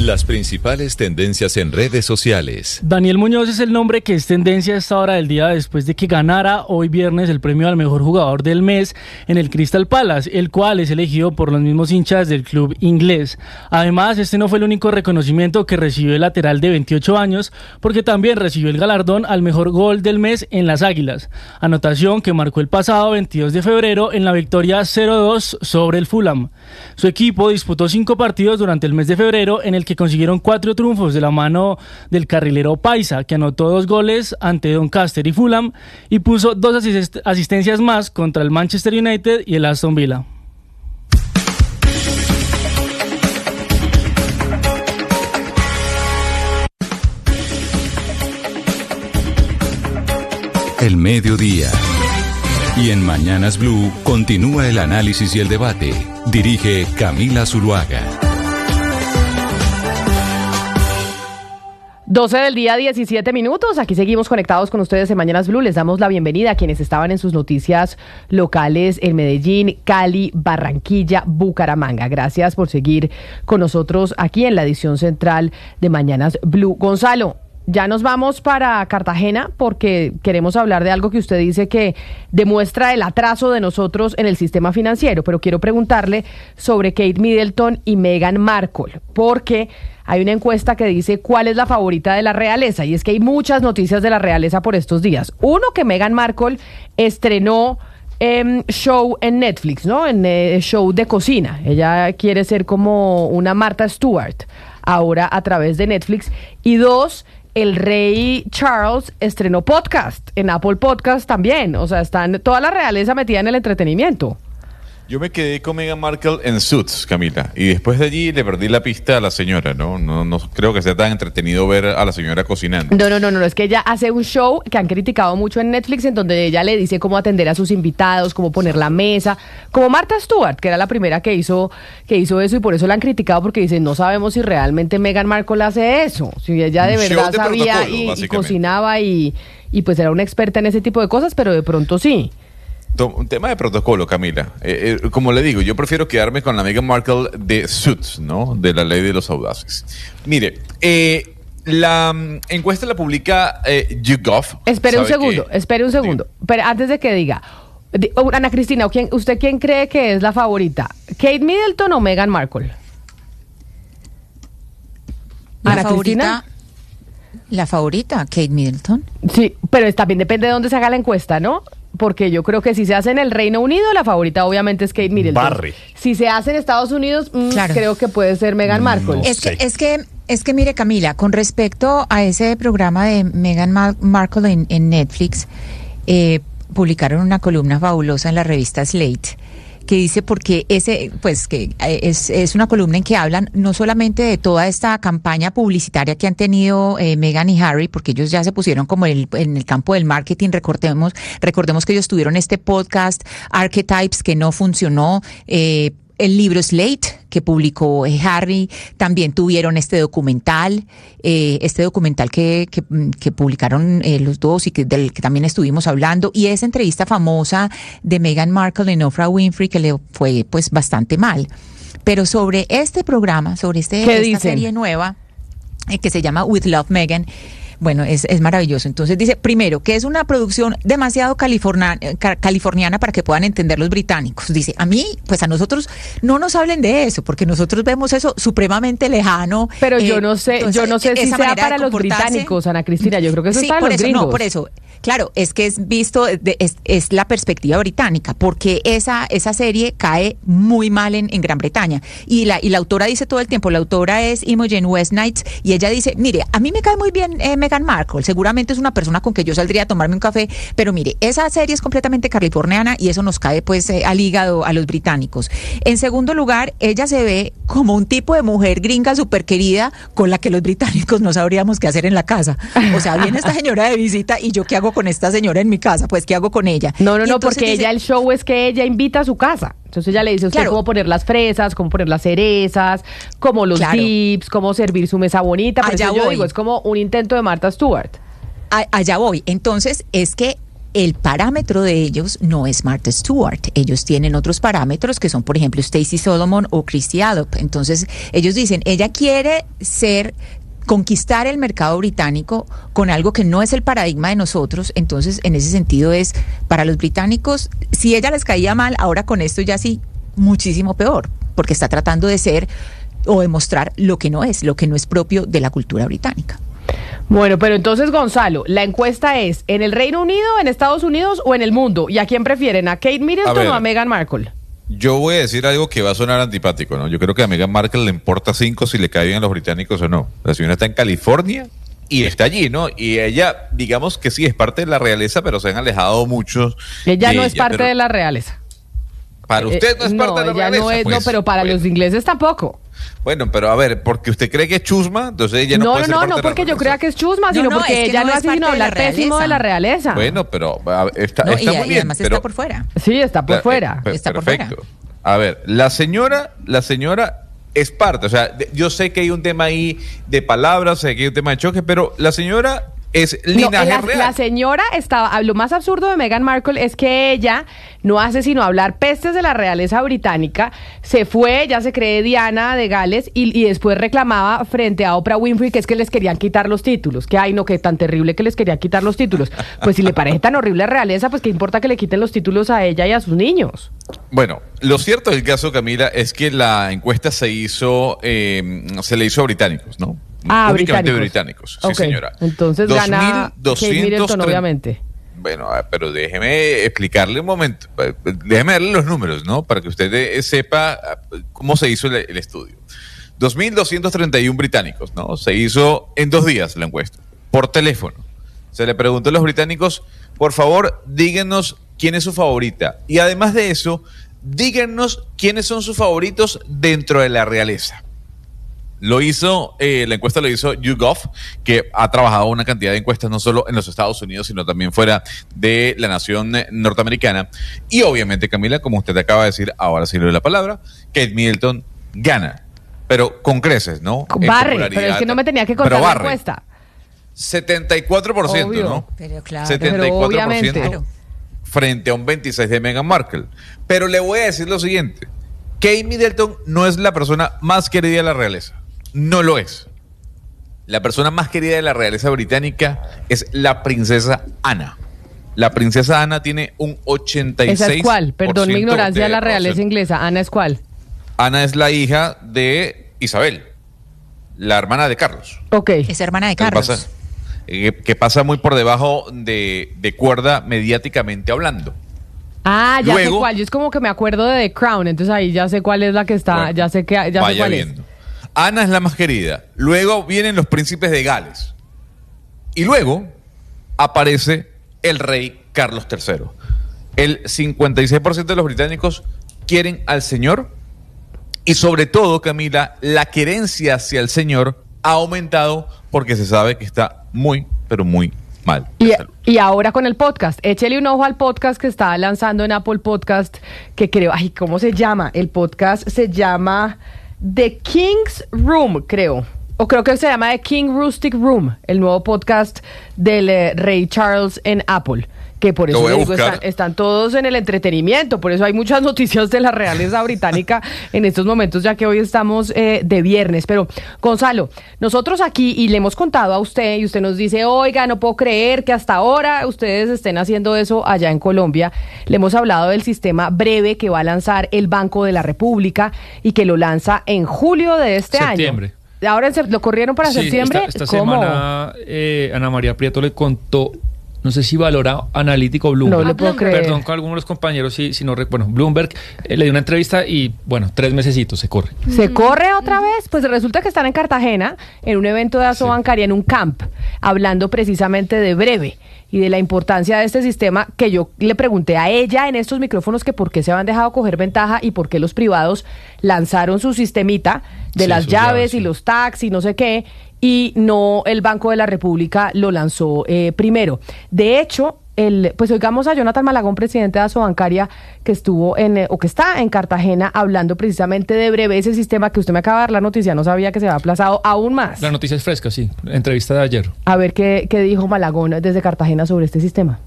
Las principales tendencias en redes sociales. Daniel Muñoz es el nombre que es tendencia a esta hora del día después de que ganara hoy viernes el premio al mejor jugador del mes en el Crystal Palace, el cual es elegido por los mismos hinchas del club inglés. Además, este no fue el único reconocimiento que recibió el lateral de 28 años, porque también recibió el galardón al mejor gol del mes en las Águilas, anotación que marcó el pasado 22 de febrero en la victoria 0-2 sobre el Fulham. Su equipo disputó 5 partidos durante el mes de febrero en el que consiguieron 4 triunfos de la mano del carrilero paisa, que anotó 2 goles ante Doncaster y Fulham y puso 2 asistencias más contra el Manchester United y el Aston Villa. El mediodía. Y en Mañanas Blue continúa el análisis y el debate. Dirige Camila Zuluaga. 12 del día, 17 minutos. Aquí seguimos conectados con ustedes en Mañanas Blue. Les damos la bienvenida a quienes estaban en sus noticias locales en Medellín, Cali, Barranquilla, Bucaramanga. Gracias por seguir con nosotros aquí en la edición central de Mañanas Blue. Gonzalo, ya nos vamos para Cartagena porque queremos hablar de algo que usted dice que demuestra el atraso de nosotros en el sistema financiero, pero quiero preguntarle sobre Kate Middleton y Meghan Markle, porque hay una encuesta que dice cuál es la favorita de la realeza, y es que hay muchas noticias de la realeza por estos días. Uno, que Meghan Markle estrenó show en Netflix, ¿no? En show de cocina. Ella quiere ser como una Martha Stewart ahora a través de Netflix. Y 2, el rey Charles estrenó podcast en Apple Podcast también. O sea, están toda la realeza metida en el entretenimiento. Yo me quedé con Meghan Markle en Suits, Camila, y después de allí le perdí la pista a la señora, ¿no? No creo que sea tan entretenido ver a la señora cocinando. No, es que ella hace un show que han criticado mucho en Netflix, en donde ella le dice cómo atender a sus invitados, cómo poner la mesa, como Martha Stewart, que era la primera que hizo eso, y por eso la han criticado, porque dicen, no sabemos si realmente Meghan Markle hace eso, si ella de verdad sabía y cocinaba y pues era una experta en ese tipo de cosas, pero de pronto sí. Un tema de protocolo, Camila. Como le digo, yo prefiero quedarme con la Meghan Markle de Suits, ¿no? De la ley de los audaces. Mire, la encuesta la publica YouGov. Espere un segundo. Pero antes de que diga, Ana Cristina, ¿usted quién cree que es la favorita? ¿Kate Middleton o Meghan Markle? Ana Cristina. La favorita, Kate Middleton. Sí, pero también depende de dónde se haga la encuesta, ¿no? Porque yo creo que si se hace en el Reino Unido, la favorita obviamente es Kate Middleton. Barry. Si se hace en Estados Unidos, claro, creo que puede ser Meghan Markle. No es que mire, Camila, con respecto a ese programa de Meghan Markle en Netflix, publicaron una columna fabulosa en la revista Slate, que dice porque es una columna en que hablan no solamente de toda esta campaña publicitaria que han tenido Meghan y Harry, porque ellos ya se pusieron como en el campo del marketing. Recordemos que ellos tuvieron este podcast Archetypes que no funcionó, el libro Slate que publicó Harry, también tuvieron este documental que publicaron los dos y del que también estuvimos hablando, y esa entrevista famosa de Meghan Markle en Oprah Winfrey que le fue pues bastante mal. Pero sobre este programa, sobre esta serie nueva que se llama With Love Meghan, bueno, es maravilloso. Entonces dice, primero, que es una producción demasiado californiana para que puedan entender los británicos. Dice, a nosotros no nos hablen de eso, porque nosotros vemos eso supremamente lejano. Pero yo no sé si sea para los británicos, Ana Cristina, yo creo que eso es para los gringos. No, por eso. Claro, es que es visto, es la perspectiva británica, porque esa serie cae muy mal en Gran Bretaña. Y la autora dice todo el tiempo, la autora es Imogen Westnight, y ella dice, mire, a mí me cae muy bien Meghan Markle, seguramente es una persona con que yo saldría a tomarme un café, pero mire, esa serie es completamente californiana y eso nos cae pues al hígado a los británicos. En segundo lugar, ella se ve como un tipo de mujer gringa súper querida con la que los británicos no sabríamos qué hacer en la casa. O sea, viene esta señora de visita y yo qué hago con esta señora en mi casa, pues ¿qué hago con ella? No, porque ella, el show es que ella invita a su casa. Entonces ella le dice a usted cómo poner las fresas, cómo poner las cerezas, cómo los dips, cómo servir su mesa bonita. Por eso yo digo, es como un intento de Martha Stewart. Allá voy. Entonces es que el parámetro de ellos no es Martha Stewart. Ellos tienen otros parámetros que son, por ejemplo, Stacey Solomon o Christy Allop. Entonces ellos dicen, ella quiere conquistar el mercado británico con algo que no es el paradigma de nosotros. Entonces, en ese sentido es, para los británicos, si ella les caía mal, ahora con esto ya sí, muchísimo peor, porque está tratando de ser o de mostrar lo que no es propio de la cultura británica. Bueno, pero entonces, Gonzalo, la encuesta es, ¿en el Reino Unido, en Estados Unidos o en el mundo? ¿Y a quién prefieren? ¿A Kate Middleton o a Meghan Markle? Yo voy a decir algo que va a sonar antipático, ¿no? Yo creo que a Meghan Markle le importa 5 si le cae bien a los británicos o no. La señora está en California y está allí, ¿no? Y ella, digamos que sí, es parte de la realeza, pero se han alejado muchos. Ella no es parte de la realeza. Para usted no es parte de la realeza. No, pues, no, pero para los ingleses tampoco. Bueno, pero a ver, porque usted cree que es chusma, entonces ella no puede ser parte de la realeza. No porque yo crea que es chusma, sino porque ella no hace sino hablar pésimo de la realeza. Bueno, pero está muy bien. Y además está por fuera. Sí, está por fuera. Está perfecto. Por fuera. A ver, la señora es parte, o sea, yo sé que hay un tema ahí de palabras, sé que hay un tema de choque, pero la señora es linaje real. La señora estaba, lo más absurdo de Meghan Markle es que ella no hace sino hablar pestes de la realeza británica, se fue, ya se cree Diana de Gales y después reclamaba frente a Oprah Winfrey que es que les querían quitar los títulos, que ay no, que tan terrible que les querían quitar los títulos. Pues si le parece tan horrible la realeza, pues qué importa que le quiten los títulos a ella y a sus niños. Bueno, lo cierto del caso, Camila, es que la encuesta se le hizo a británicos, ¿no? Únicamente británicos, sí, señora. Entonces gana Kate Middleton, obviamente. Bueno, pero déjeme explicarle un momento. Déjeme darle los números, ¿no? Para que usted sepa cómo se hizo el estudio. 2.231 británicos, ¿no? Se hizo en 2 días la encuesta, por teléfono. Se le preguntó a los británicos, por favor, díganos quién es su favorita. Y además de eso, díganos quiénes son sus favoritos dentro de la realeza. Lo hizo, la encuesta lo hizo YouGov, que ha trabajado una cantidad de encuestas no solo en los Estados Unidos, sino también fuera de la nación norteamericana. Y obviamente, Camila, como usted acaba de decir, ahora sí le doy la palabra, Kate Middleton gana, pero con creces, ¿no? Barre, pero es que no me tenía que contar la encuesta. 74%, obvio, ¿no? Pero claro, 74% pero obviamente. Frente a un 26% de Meghan Markle. Pero le voy a decir lo siguiente. Kate Middleton no es la persona más querida de la realeza. No lo es. La persona más querida de la realeza británica es la princesa Ana. La princesa Ana tiene un 86%. ¿Esa es cuál? Perdón mi ignorancia de la realeza inglesa. ¿Ana es cuál? Ana es la hija de Isabel, la hermana de Carlos. Ok. Es hermana de Carlos. Que pasa muy por debajo de cuerda mediáticamente hablando. Ah, ya sé cuál. Yo es como que me acuerdo de The Crown, entonces ahí ya sé cuál es la que está, bueno, ya sé cuál viendo. Es. Ana es la más querida. Luego vienen los príncipes de Gales. Y luego aparece el rey Carlos III. El 56% de los británicos quieren al señor. Y sobre todo, Camila, la querencia hacia el señor ha aumentado porque se sabe que está muy, pero muy mal. Y ahora con el podcast, échele un ojo al podcast que está lanzando en Apple Podcast, que creo, ¿cómo se llama? El podcast se llama The King's Room, creo. O creo que se llama The King Rustic Room, el nuevo podcast del rey Charles en Apple. Que por eso digo, están todos en el entretenimiento, por eso hay muchas noticias de la realeza británica en estos momentos, ya que hoy estamos de viernes. Pero, Gonzalo, nosotros aquí, y le hemos contado a usted, y usted nos dice, oiga, no puedo creer que hasta ahora ustedes estén haciendo eso allá en Colombia. Le hemos hablado del sistema breve que va a lanzar el Banco de la República y que lo lanza en julio de este septiembre. Año. Ahora lo corrieron para septiembre. Esta semana Ana María Prieto le contó, no sé si valora analítico Bloomberg. No le puedo creer. Perdón con algunos de los compañeros, si no, bueno, Bloomberg le dio una entrevista y, bueno, 3 mesecitos se corre. ¿Se corre otra vez? Pues resulta que están en Cartagena, en un evento de Asobancaria, en un camp, hablando precisamente de breve y de la importancia de este sistema, que yo le pregunté a ella en estos micrófonos que por qué se habían dejado coger ventaja y por qué los privados lanzaron su sistemita de las llaves y los tags y no sé qué, y no el Banco de la República lo lanzó primero. De hecho, pues oigamos a Jonathan Malagón, presidente de Asobancaria, que estuvo que está en Cartagena hablando precisamente de breve, ese sistema que usted me acaba de dar la noticia, no sabía que se había aplazado aún más. La noticia es fresca, sí, entrevista de ayer. A ver qué dijo Malagón desde Cartagena sobre este sistema.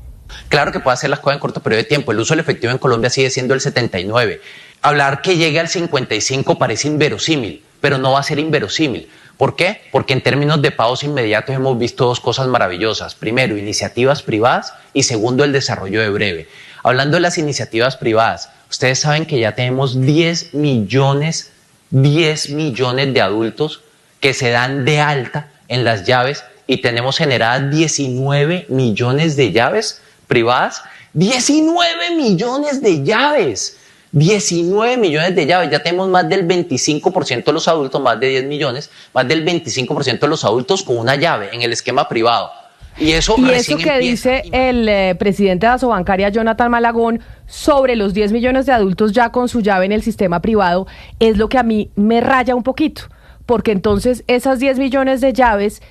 Claro que puede hacer las cosas en corto periodo de tiempo. El uso del efectivo en Colombia sigue siendo el 79. Hablar que llegue al 55 parece inverosímil, pero no va a ser inverosímil. ¿Por qué? Porque en términos de pagos inmediatos hemos visto 2 cosas maravillosas. Primero, iniciativas privadas y segundo, el desarrollo de breve. Hablando de las iniciativas privadas, ustedes saben que ya tenemos 10 millones de adultos que se dan de alta en las llaves y tenemos generadas 19 millones de llaves privadas. ¡19 millones de llaves! 19 millones de llaves, ya tenemos más del 25% de los adultos, más de 10 millones, más del 25% de los adultos con una llave en el esquema privado. Y eso que dice el presidente de Asobancaria, Jonathan Malagón, sobre los 10 millones de adultos ya con su llave en el sistema privado, es lo que a mí me raya un poquito, porque entonces esas 10 millones de llaves,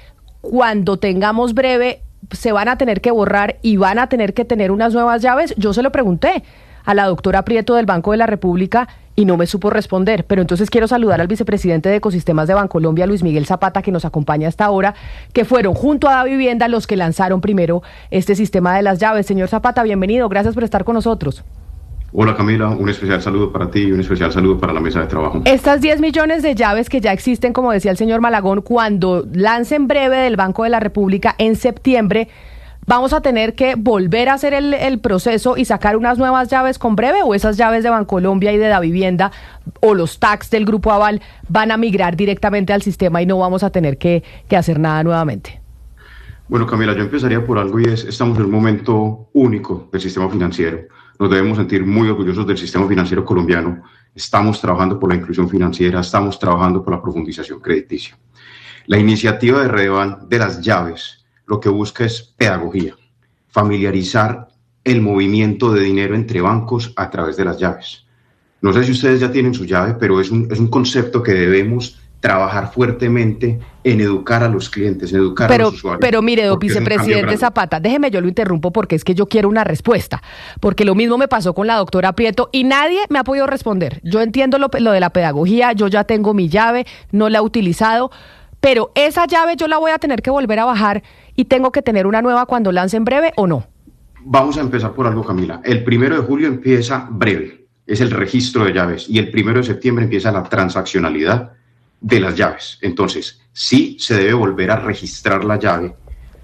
cuando tengamos breve, se van a tener que borrar y van a tener que tener unas nuevas llaves. Yo se lo pregunté a la doctora Prieto del Banco de la República y no me supo responder, pero entonces quiero saludar al vicepresidente de Ecosistemas de Bancolombia, Luis Miguel Zapata, que nos acompaña hasta ahora, que fueron junto a Davivienda los que lanzaron primero este sistema de las llaves. Señor Zapata, bienvenido, gracias por estar con nosotros. Hola Camila, un especial saludo para ti y un especial saludo para la mesa de trabajo. Estas 10 millones de llaves que ya existen, como decía el señor Malagón, cuando lancen breve del Banco de la República en septiembre, ¿vamos a tener que volver a hacer el proceso y sacar unas nuevas llaves con breve, o esas llaves de Bancolombia y de Davivienda o los tags del Grupo Aval van a migrar directamente al sistema y no vamos a tener que hacer nada nuevamente? Bueno Camila, yo empezaría por algo y estamos en un momento único del sistema financiero. Nos debemos sentir muy orgullosos del sistema financiero colombiano. Estamos trabajando por la inclusión financiera, estamos trabajando por la profundización crediticia. La iniciativa de Redeban de las llaves lo que busca es pedagogía, familiarizar el movimiento de dinero entre bancos a través de las llaves. No sé si ustedes ya tienen su llave, pero es un concepto que debemos trabajar fuertemente en educar a los clientes, en educar a los usuarios. Pero mire, don vicepresidente Zapata, déjeme, yo lo interrumpo porque es que yo quiero una respuesta, porque lo mismo me pasó con la doctora Prieto y nadie me ha podido responder. Yo entiendo lo de la pedagogía, yo ya tengo mi llave, no la he utilizado, pero esa llave yo la voy a tener que volver a bajar y tengo que tener una nueva cuando lance en breve, ¿o no? Vamos a empezar por algo, Camila. El 1 de julio empieza breve, es el registro de llaves, y el 1 de septiembre empieza la transaccionalidad de las llaves. Entonces, sí se debe volver a registrar la llave,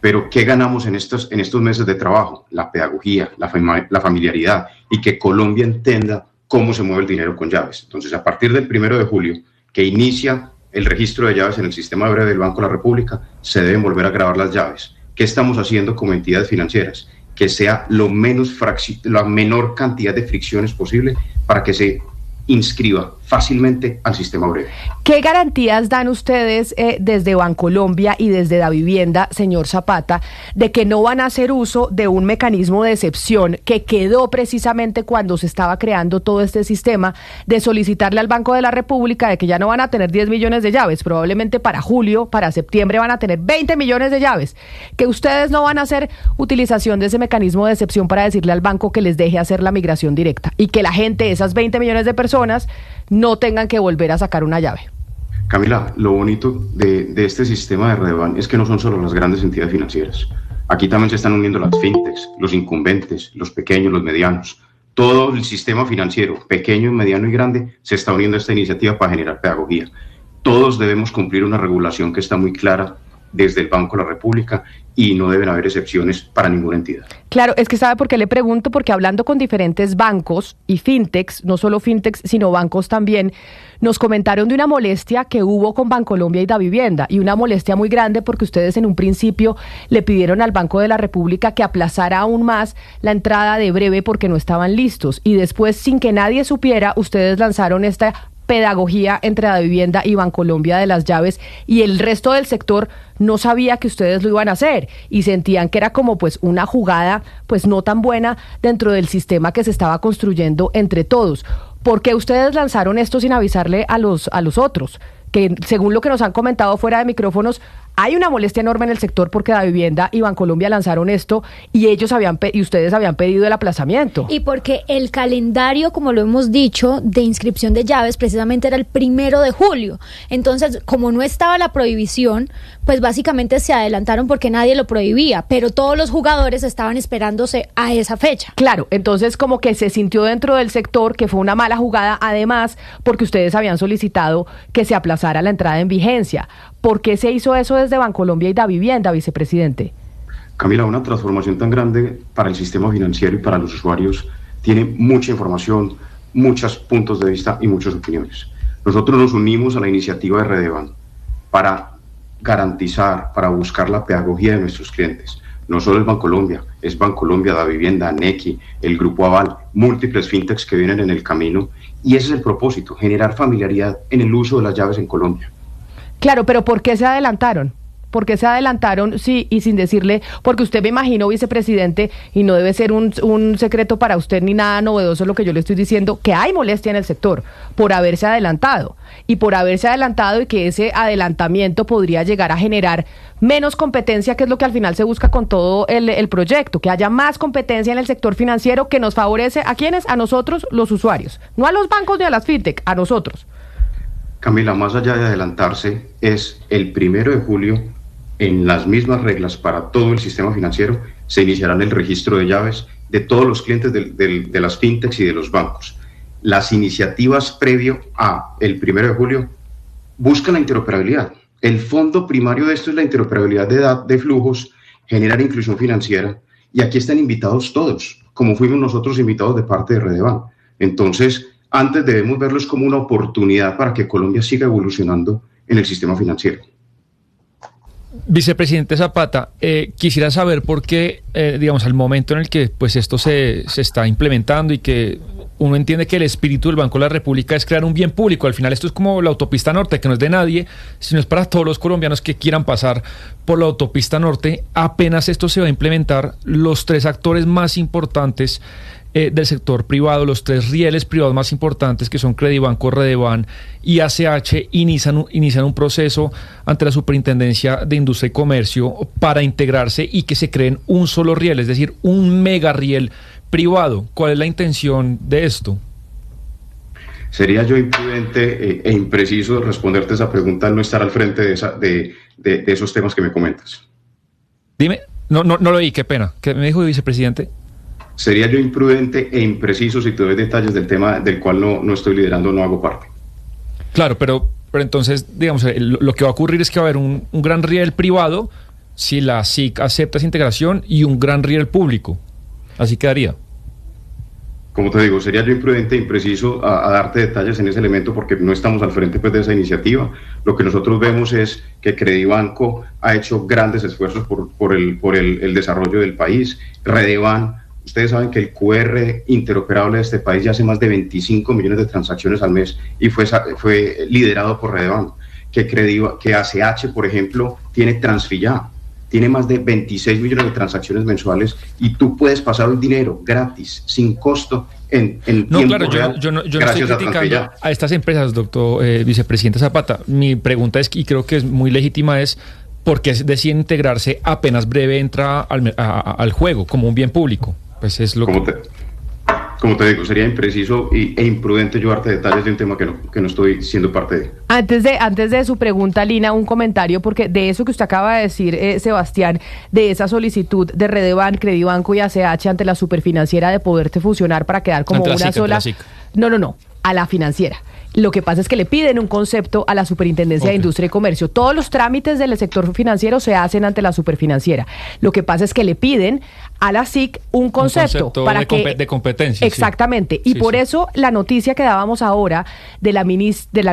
pero ¿qué ganamos en estos meses de trabajo? La pedagogía, la familiaridad, y que Colombia entienda cómo se mueve el dinero con llaves. Entonces, a partir del 1 de julio, que inicia el registro de llaves en el sistema breve del Banco de la República, se deben volver a grabar las llaves. ¿Qué estamos haciendo como entidades financieras? Que sea la menor cantidad de fricciones posible para que se inscriba fácilmente al sistema breve. ¿Qué garantías dan ustedes desde Bancolombia y desde Davivienda, señor Zapata, de que no van a hacer uso de un mecanismo de excepción que quedó precisamente cuando se estaba creando todo este sistema de solicitarle al Banco de la República de que ya no van a tener 10 millones de llaves, probablemente para julio, para septiembre van a tener 20 millones de llaves, que ustedes no van a hacer utilización de ese mecanismo de excepción para decirle al banco que les deje hacer la migración directa y que la gente, esas 20 millones de personas, no tengan que volver a sacar una llave? Camila, lo bonito de este sistema de Redeban es que no son solo las grandes entidades financieras. Aquí también se están uniendo las fintechs, los incumbentes, los pequeños, los medianos. Todo el sistema financiero, pequeño, mediano y grande, se está uniendo a esta iniciativa para generar pedagogía. Todos debemos cumplir una regulación que está muy clara desde el Banco de la República y no deben haber excepciones para ninguna entidad. Claro, es que ¿sabe por qué le pregunto? Porque hablando con diferentes bancos y fintechs, no solo fintechs, sino bancos también, nos comentaron de una molestia que hubo con Bancolombia y Davivienda, y una molestia muy grande porque ustedes en un principio le pidieron al Banco de la República que aplazara aún más la entrada de breve porque no estaban listos, y después, sin que nadie supiera, ustedes lanzaron esta pedagogía entre Davivienda y Bancolombia de las llaves, y el resto del sector no sabía que ustedes lo iban a hacer y sentían que era como pues una jugada pues no tan buena dentro del sistema que se estaba construyendo entre todos. ¿Por qué ustedes lanzaron esto sin avisarle a los otros? Que según lo que nos han comentado fuera de micrófonos, hay una molestia enorme en el sector porque Davivienda y Bancolombia lanzaron esto y ustedes habían pedido el aplazamiento. Y porque el calendario, como lo hemos dicho, de inscripción de llaves precisamente era el 1 de julio. Entonces, como no estaba la prohibición, pues básicamente se adelantaron porque nadie lo prohibía, pero todos los jugadores estaban esperándose a esa fecha. Claro, entonces como que se sintió dentro del sector que fue una mala jugada, además porque ustedes habían solicitado que se aplazara la entrada en vigencia. ¿Por qué se hizo eso desde Bancolombia y Davivienda, vicepresidente? Camila, una transformación tan grande para el sistema financiero y para los usuarios tiene mucha información, muchos puntos de vista y muchas opiniones. Nosotros nos unimos a la iniciativa de Redeban para garantizar, para buscar la pedagogía de nuestros clientes. No solo es Bancolombia, es Bancolombia, Davivienda, Nequi, el Grupo Aval, múltiples fintechs que vienen en el camino, y ese es el propósito, generar familiaridad en el uso de las llaves en Colombia. Claro, pero ¿por qué se adelantaron? ¿Por qué se adelantaron? Sí, y sin decirle, porque usted me imagino, vicepresidente, y no debe ser un secreto para usted ni nada novedoso lo que yo le estoy diciendo, que hay molestia en el sector por haberse adelantado. Y por haberse adelantado y que ese adelantamiento podría llegar a generar menos competencia, que es lo que al final se busca con todo el proyecto, que haya más competencia en el sector financiero que nos favorece, ¿a quiénes? A nosotros, los usuarios. No a los bancos ni a las fintech, a nosotros. Camila, más allá de adelantarse, es el 1 de julio, en las mismas reglas para todo el sistema financiero, se iniciará el registro de llaves de todos los clientes de las fintechs y de los bancos. Las iniciativas previo a el 1 de julio buscan la interoperabilidad. El fondo primario de esto es la interoperabilidad de flujos, generar inclusión financiera, y aquí están invitados todos, como fuimos nosotros invitados de parte de Redeban. Entonces, antes debemos verlos como una oportunidad para que Colombia siga evolucionando en el sistema financiero. Vicepresidente Zapata, quisiera saber por qué, digamos, al momento en el que pues esto se está implementando y que uno entiende que el espíritu del Banco de la República es crear un bien público. Al final esto es como la autopista norte, que no es de nadie, sino es para todos los colombianos que quieran pasar por la autopista norte. Apenas esto se va a implementar, los tres actores más importantes del sector privado, los 3 rieles privados más importantes que son Credibanco, Redeban y ACH, inician un proceso ante la Superintendencia de Industria y Comercio para integrarse y que se creen un solo riel, es decir, un mega riel privado. ¿Cuál es la intención de esto? Sería yo imprudente e impreciso responderte esa pregunta al no estar al frente de esos temas que me comentas. Dime, no lo oí, qué pena. ¿Qué me dijo el vicepresidente? Sería yo imprudente e impreciso si te doy detalles del tema del cual no estoy liderando, no hago parte. Claro, pero entonces, digamos, lo que va a ocurrir es que va a haber un gran riel privado si la SIC acepta esa integración y un gran riel público. Así quedaría. Como te digo, sería yo imprudente e impreciso a darte detalles en ese elemento porque no estamos al frente pues, de esa iniciativa. Lo que nosotros vemos es que Credibanco ha hecho grandes esfuerzos por el desarrollo del país. Redeban, ustedes saben que el QR interoperable de este país ya hace más de 25 millones de transacciones al mes y fue liderado por Redeban. Que ACH, por ejemplo, tiene Transfilla. Tiene más de 26 millones de transacciones mensuales y tú puedes pasar el dinero gratis, sin costo, en no, tiempo claro, real. Yo no estoy criticando a estas empresas, doctor vicepresidente Zapata. Mi pregunta es, y creo que es muy legítima, es ¿por qué deciden integrarse apenas breve entra al juego como un bien público? Pues es lo Como te digo, sería impreciso e imprudente yo darte detalles de un tema que no estoy siendo parte de. Antes de su pregunta, Lina, un comentario, porque de eso que usted acaba de decir, Sebastián, de esa solicitud de Redeban, Credibanco y ACH ante la Superfinanciera de poderte fusionar para quedar como una sola. No, a la financiera. Lo que pasa es que le piden un concepto a la Superintendencia de Industria y Comercio. Todos los trámites del sector financiero se hacen ante la Superfinanciera. Lo que pasa es que le piden a la SIC un concepto para de competencia. Exactamente. Y por eso la noticia que dábamos ahora de la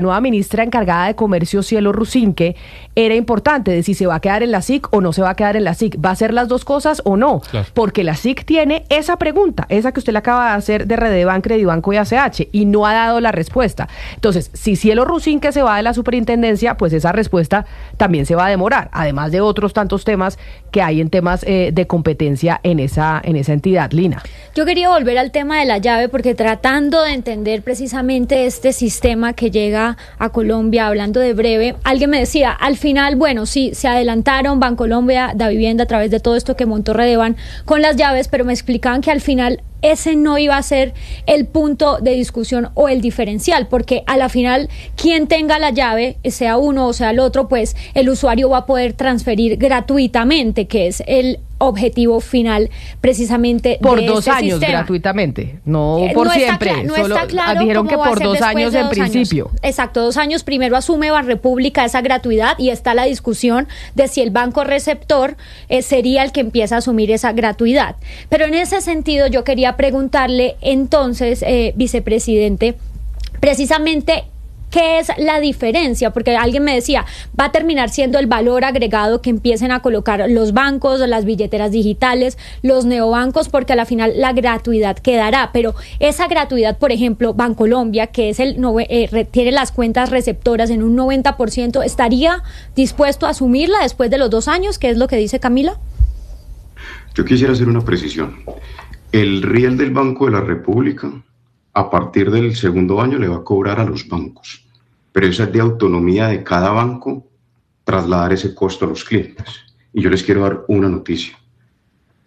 nueva ministra encargada de Comercio, Cielo Rusinque, era importante de si se va a quedar en la SIC o no se va a quedar en la SIC. ¿Va a ser las dos cosas o no? Claro. Porque la SIC tiene esa pregunta, esa que usted le acaba de hacer de Redeban, Credibanco y ACH, y no ha dado la respuesta. Entonces, si Cielo Rusinque se va de la superintendencia, pues esa respuesta también se va a demorar, además de otros tantos temas que hay en temas de competencia en esa entidad. Lina. Yo quería volver al tema de la llave porque tratando de entender precisamente este sistema que llega a Colombia, hablando de breve, alguien me decía, al final, bueno, sí, se adelantaron Bancolombia, Davivienda, a través de todo esto que montó Redeban con las llaves, pero me explicaban que al final ese no iba a ser el punto de discusión o el diferencial, porque a la final, quien tenga la llave, sea uno o sea el otro, pues el usuario va a poder transferir gratuitamente, que es el objetivo final precisamente por de 2 años sistema. Gratuitamente, no por siempre. No está claro dijeron que cómo va por a ser 2 años en principio. Exacto, 2 años. Primero asume Banrepública esa gratuidad y está la discusión de si el banco receptor sería el que empieza a asumir esa gratuidad. Pero en ese sentido yo quería preguntarle entonces, vicepresidente, precisamente ¿qué es la diferencia? Porque alguien me decía, va a terminar siendo el valor agregado que empiecen a colocar los bancos, las billeteras digitales, los neobancos, porque a la final la gratuidad quedará. Pero esa gratuidad, por ejemplo, Bancolombia, que es tiene las cuentas receptoras en un 90%, ¿estaría dispuesto a asumirla después de los 2 años? ¿Qué es lo que dice Camila? Yo quisiera hacer una precisión. El riel del Banco de la República, a partir del 2.º año, le va a cobrar a los bancos. Pero eso es de autonomía de cada banco trasladar ese costo a los clientes. Y yo les quiero dar una noticia.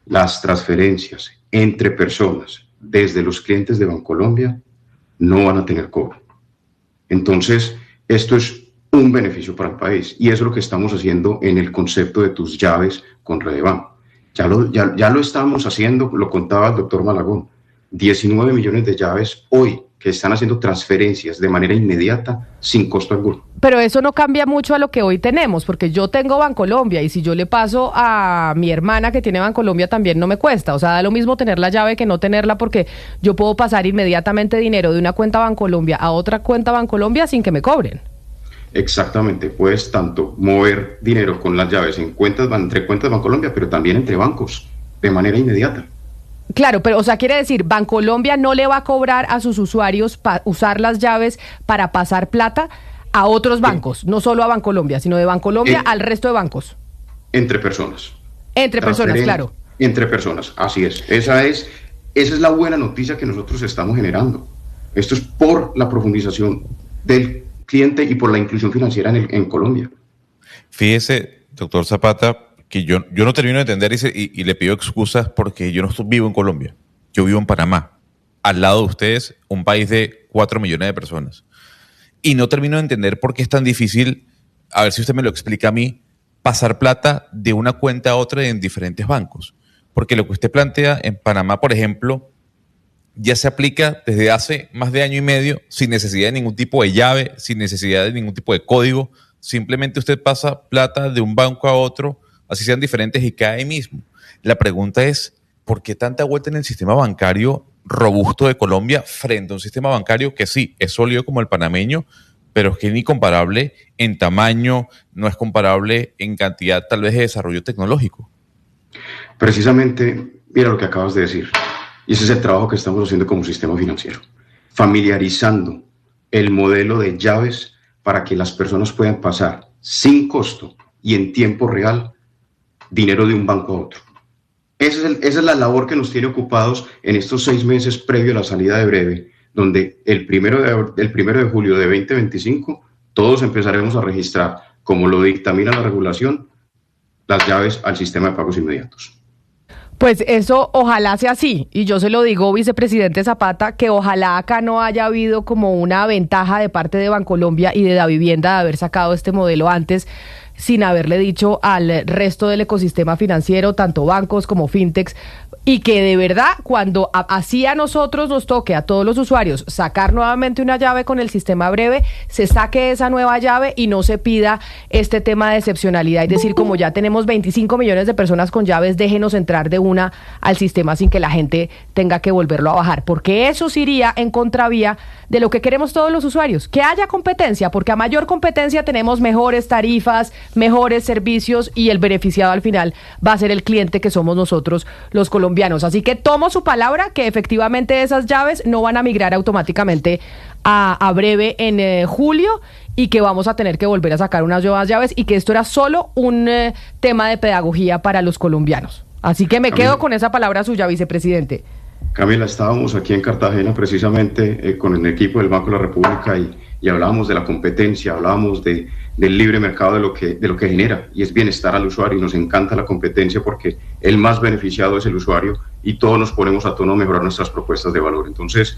Las transferencias entre personas desde los clientes de Bancolombia no van a tener cobro. Entonces, esto es un beneficio para el país. Y eso es lo que estamos haciendo en el concepto de tus llaves con Redeban. Ya lo estamos haciendo, lo contaba el doctor Malagón. 19 millones de llaves hoy que están haciendo transferencias de manera inmediata sin costo alguno. Pero eso no cambia mucho a lo que hoy tenemos, porque yo tengo Bancolombia y si yo le paso a mi hermana que tiene Bancolombia también no me cuesta. O sea, da lo mismo tener la llave que no tenerla porque yo puedo pasar inmediatamente dinero de una cuenta Bancolombia a otra cuenta Bancolombia sin que me cobren. Exactamente, puedes tanto mover dinero con las llaves entre cuentas Bancolombia, pero también entre bancos de manera inmediata. Claro, pero o sea, quiere decir, Bancolombia no le va a cobrar a sus usuarios usar las llaves para pasar plata a otros bancos, no solo a Bancolombia, sino de Bancolombia al resto de bancos. Entre personas. Entre personas, claro. Entre personas, así es. Esa es Esa es la buena noticia que nosotros estamos generando. Esto es por la profundización del cliente y por la inclusión financiera en Colombia. Fíjese, doctor Zapata, que yo no termino de entender y le pido excusas porque yo no vivo en Colombia. Yo vivo en Panamá, al lado de ustedes, un país de 4 millones de personas. Y no termino de entender por qué es tan difícil, a ver si usted me lo explica a mí, pasar plata de una cuenta a otra en diferentes bancos. Porque lo que usted plantea en Panamá, por ejemplo, ya se aplica desde hace más de año y medio sin necesidad de ningún tipo de llave, sin necesidad de ningún tipo de código. Simplemente usted pasa plata de un banco a otro, así sean diferentes y cae ahí mismo. La pregunta es, ¿por qué tanta vuelta en el sistema bancario robusto de Colombia frente a un sistema bancario que sí, es sólido como el panameño, pero es que ni comparable en tamaño, no es comparable en cantidad tal vez de desarrollo tecnológico? Precisamente, mira lo que acabas de decir, y ese es el trabajo que estamos haciendo como sistema financiero, familiarizando el modelo de llaves para que las personas puedan pasar sin costo y en tiempo real dinero de un banco a otro. Esa es la labor que nos tiene ocupados en estos 6 meses previo a la salida de breve, donde el primero de julio de 2025 todos empezaremos a registrar, como lo dictamina la regulación, las llaves al sistema de pagos inmediatos. Pues eso ojalá sea así, y yo se lo digo, vicepresidente Zapata, que ojalá acá no haya habido como una ventaja de parte de Bancolombia y de Davivienda de haber sacado este modelo antes, sin haberle dicho al resto del ecosistema financiero, tanto bancos como fintechs, y que de verdad cuando así a nosotros nos toque, a todos los usuarios, sacar nuevamente una llave con el sistema breve, se saque esa nueva llave y no se pida este tema de excepcionalidad y decir, como ya tenemos 25 millones de personas con llaves, déjenos entrar de una al sistema sin que la gente tenga que volverlo a bajar, porque eso sí iría en contravía de lo que queremos todos los usuarios, que haya competencia, porque a mayor competencia tenemos mejores tarifas, mejores servicios y el beneficiado al final va a ser el cliente, que somos nosotros los colombianos. Así que tomo su palabra que efectivamente esas llaves no van a migrar automáticamente a breve en julio y que vamos a tener que volver a sacar unas nuevas llaves y que esto era solo un tema de pedagogía para los colombianos. Así que me quedo con esa palabra suya, vicepresidente. Camila, estábamos aquí en Cartagena precisamente con el equipo del Banco de la República y hablábamos de la competencia, hablábamos del libre mercado, de lo que genera, y es bienestar al usuario, y nos encanta la competencia porque el más beneficiado es el usuario y todos nos ponemos a tono a mejorar nuestras propuestas de valor. Entonces,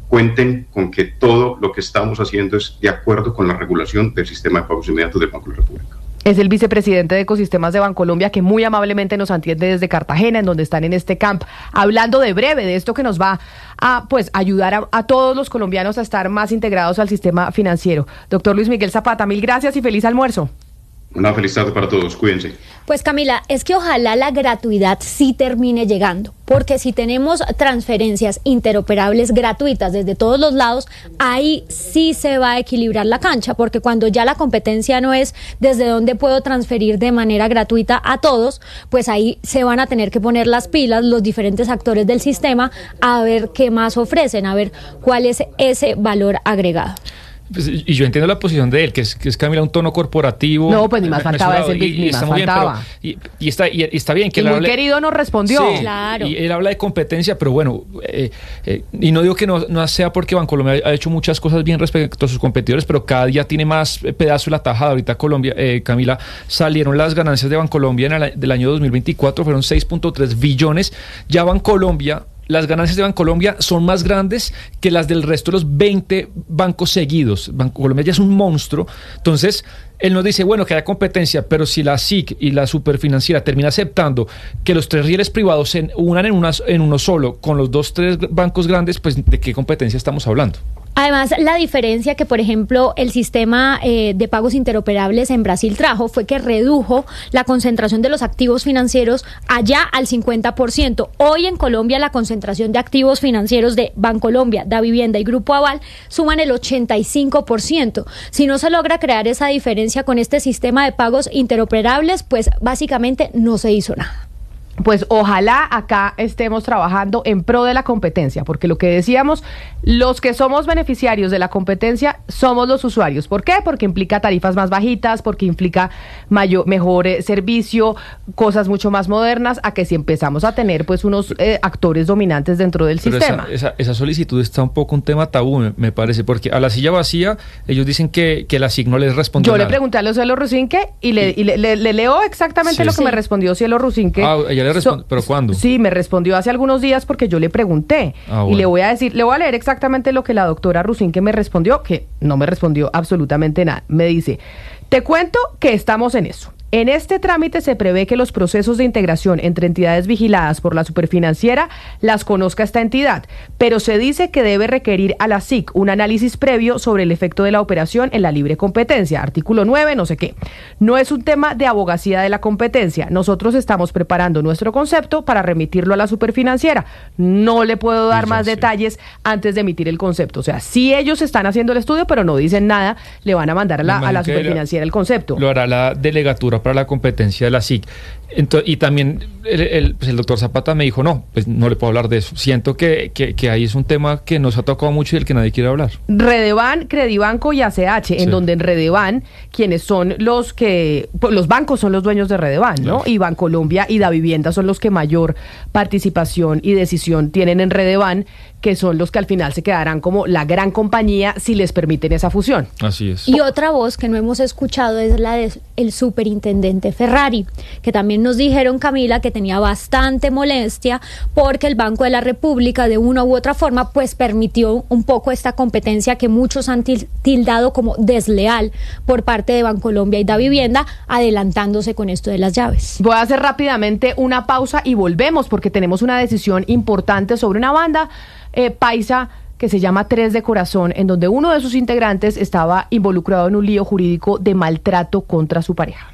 cuenten con que todo lo que estamos haciendo es de acuerdo con la regulación del sistema de pagos inmediatos del Banco de la República. Es el vicepresidente de Ecosistemas de Bancolombia, que muy amablemente nos atiende desde Cartagena, en donde están en este camp, hablando de breve, de esto que nos va a ayudar a todos los colombianos a estar más integrados al sistema financiero. Doctor Luis Miguel Zapata, mil gracias y feliz almuerzo. Una feliz tarde para todos, cuídense. Pues Camila, es que ojalá la gratuidad sí termine llegando, porque si tenemos transferencias interoperables gratuitas desde todos los lados, ahí sí se va a equilibrar la cancha, porque cuando ya la competencia no es desde dónde puedo transferir de manera gratuita a todos, pues ahí se van a tener que poner las pilas los diferentes actores del sistema a ver qué más ofrecen, a ver cuál es ese valor agregado. Pues, y yo entiendo la posición de él, que es Camila, un tono corporativo. No, pues ni más faltaba ese y está muy bien, pero, y está bien que él muy querido nos respondió. Sí, claro. Y él habla de competencia, pero bueno, y no digo que no sea porque Bancolombia ha hecho muchas cosas bien respecto a sus competidores, pero cada día tiene más pedazo de la tajada. Ahorita Colombia, Camila, salieron las ganancias de Bancolombia del año 2024, fueron 6.3 billones. Ya Bancolombia, las ganancias de Bancolombia son más grandes que las del resto de los 20 bancos seguidos. Bancolombia ya es un monstruo. Entonces, él nos dice, bueno, que haya competencia, pero si la SIC y la Superfinanciera termina aceptando que los 3 rieles privados se unan en uno solo con los 3 bancos grandes, pues ¿de qué competencia estamos hablando? Además, la diferencia que, por ejemplo, el sistema de pagos interoperables en Brasil trajo fue que redujo la concentración de los activos financieros allá al 50%. Hoy en Colombia la concentración de activos financieros de Bancolombia, Davivienda y Grupo Aval suman el 85%. Si no se logra crear esa diferencia con este sistema de pagos interoperables, pues básicamente no se hizo nada. pues ojalá acá estemos trabajando en pro de la competencia, porque lo que decíamos, los que somos beneficiarios de la competencia somos los usuarios. ¿Por qué? Porque implica tarifas más bajitas, porque implica mejor servicio, cosas mucho más modernas, a que si empezamos a tener pues unos actores dominantes dentro del sistema. Esa solicitud está un poco un tema tabú, me parece, porque a la silla vacía ellos dicen que la SIC no les respondió Yo nada. le pregunté a Cielo Rusinque y le leo exactamente lo que me respondió Cielo Rusinque. Ella le respondió, ¿pero cuándo? Sí, me respondió hace algunos días porque yo le pregunté. Bueno. Y le voy a leer exactamente lo que la doctora Rusinque me respondió, que no me respondió absolutamente nada. Me dice, te cuento que estamos en eso. En este trámite se prevé que los procesos de integración entre entidades vigiladas por la superfinanciera las conozca esta entidad, pero se dice que debe requerir a la SIC un análisis previo sobre el efecto de la operación en la libre competencia, artículo 9, no sé qué. No es un tema de abogacía de la competencia. Nosotros estamos preparando nuestro concepto para remitirlo a la superfinanciera. No le puedo dar más detalles antes de emitir el concepto. O sea, sí ellos están haciendo el estudio, pero no dicen nada, le van a mandar a la superfinanciera el concepto. Lo hará la delegatura para la competencia de la SIC. Y también el doctor Zapata me dijo, no, pues no le puedo hablar de eso. Siento que ahí es un tema que nos ha tocado mucho y del que nadie quiere hablar. Redeban, Credibanco y ACH, en donde en Redeban, quienes son los bancos son los dueños de Redeban, ¿no? Y Bancolombia y Davivienda son los que mayor participación y decisión tienen en Redeban, que son los que al final se quedarán como la gran compañía si les permiten esa fusión. Así es. Y otra voz que no hemos escuchado es la del superintendente Ferrari, que también nos dijeron, Camila, que tenía bastante molestia porque el Banco de la República de una u otra forma pues permitió un poco esta competencia que muchos han tildado como desleal por parte de Bancolombia y Davivienda, adelantándose con esto de las llaves. Voy a hacer rápidamente una pausa y volvemos porque tenemos una decisión importante sobre una banda paisa que se llama Tres de Corazón, en donde uno de sus integrantes estaba involucrado en un lío jurídico de maltrato contra su pareja.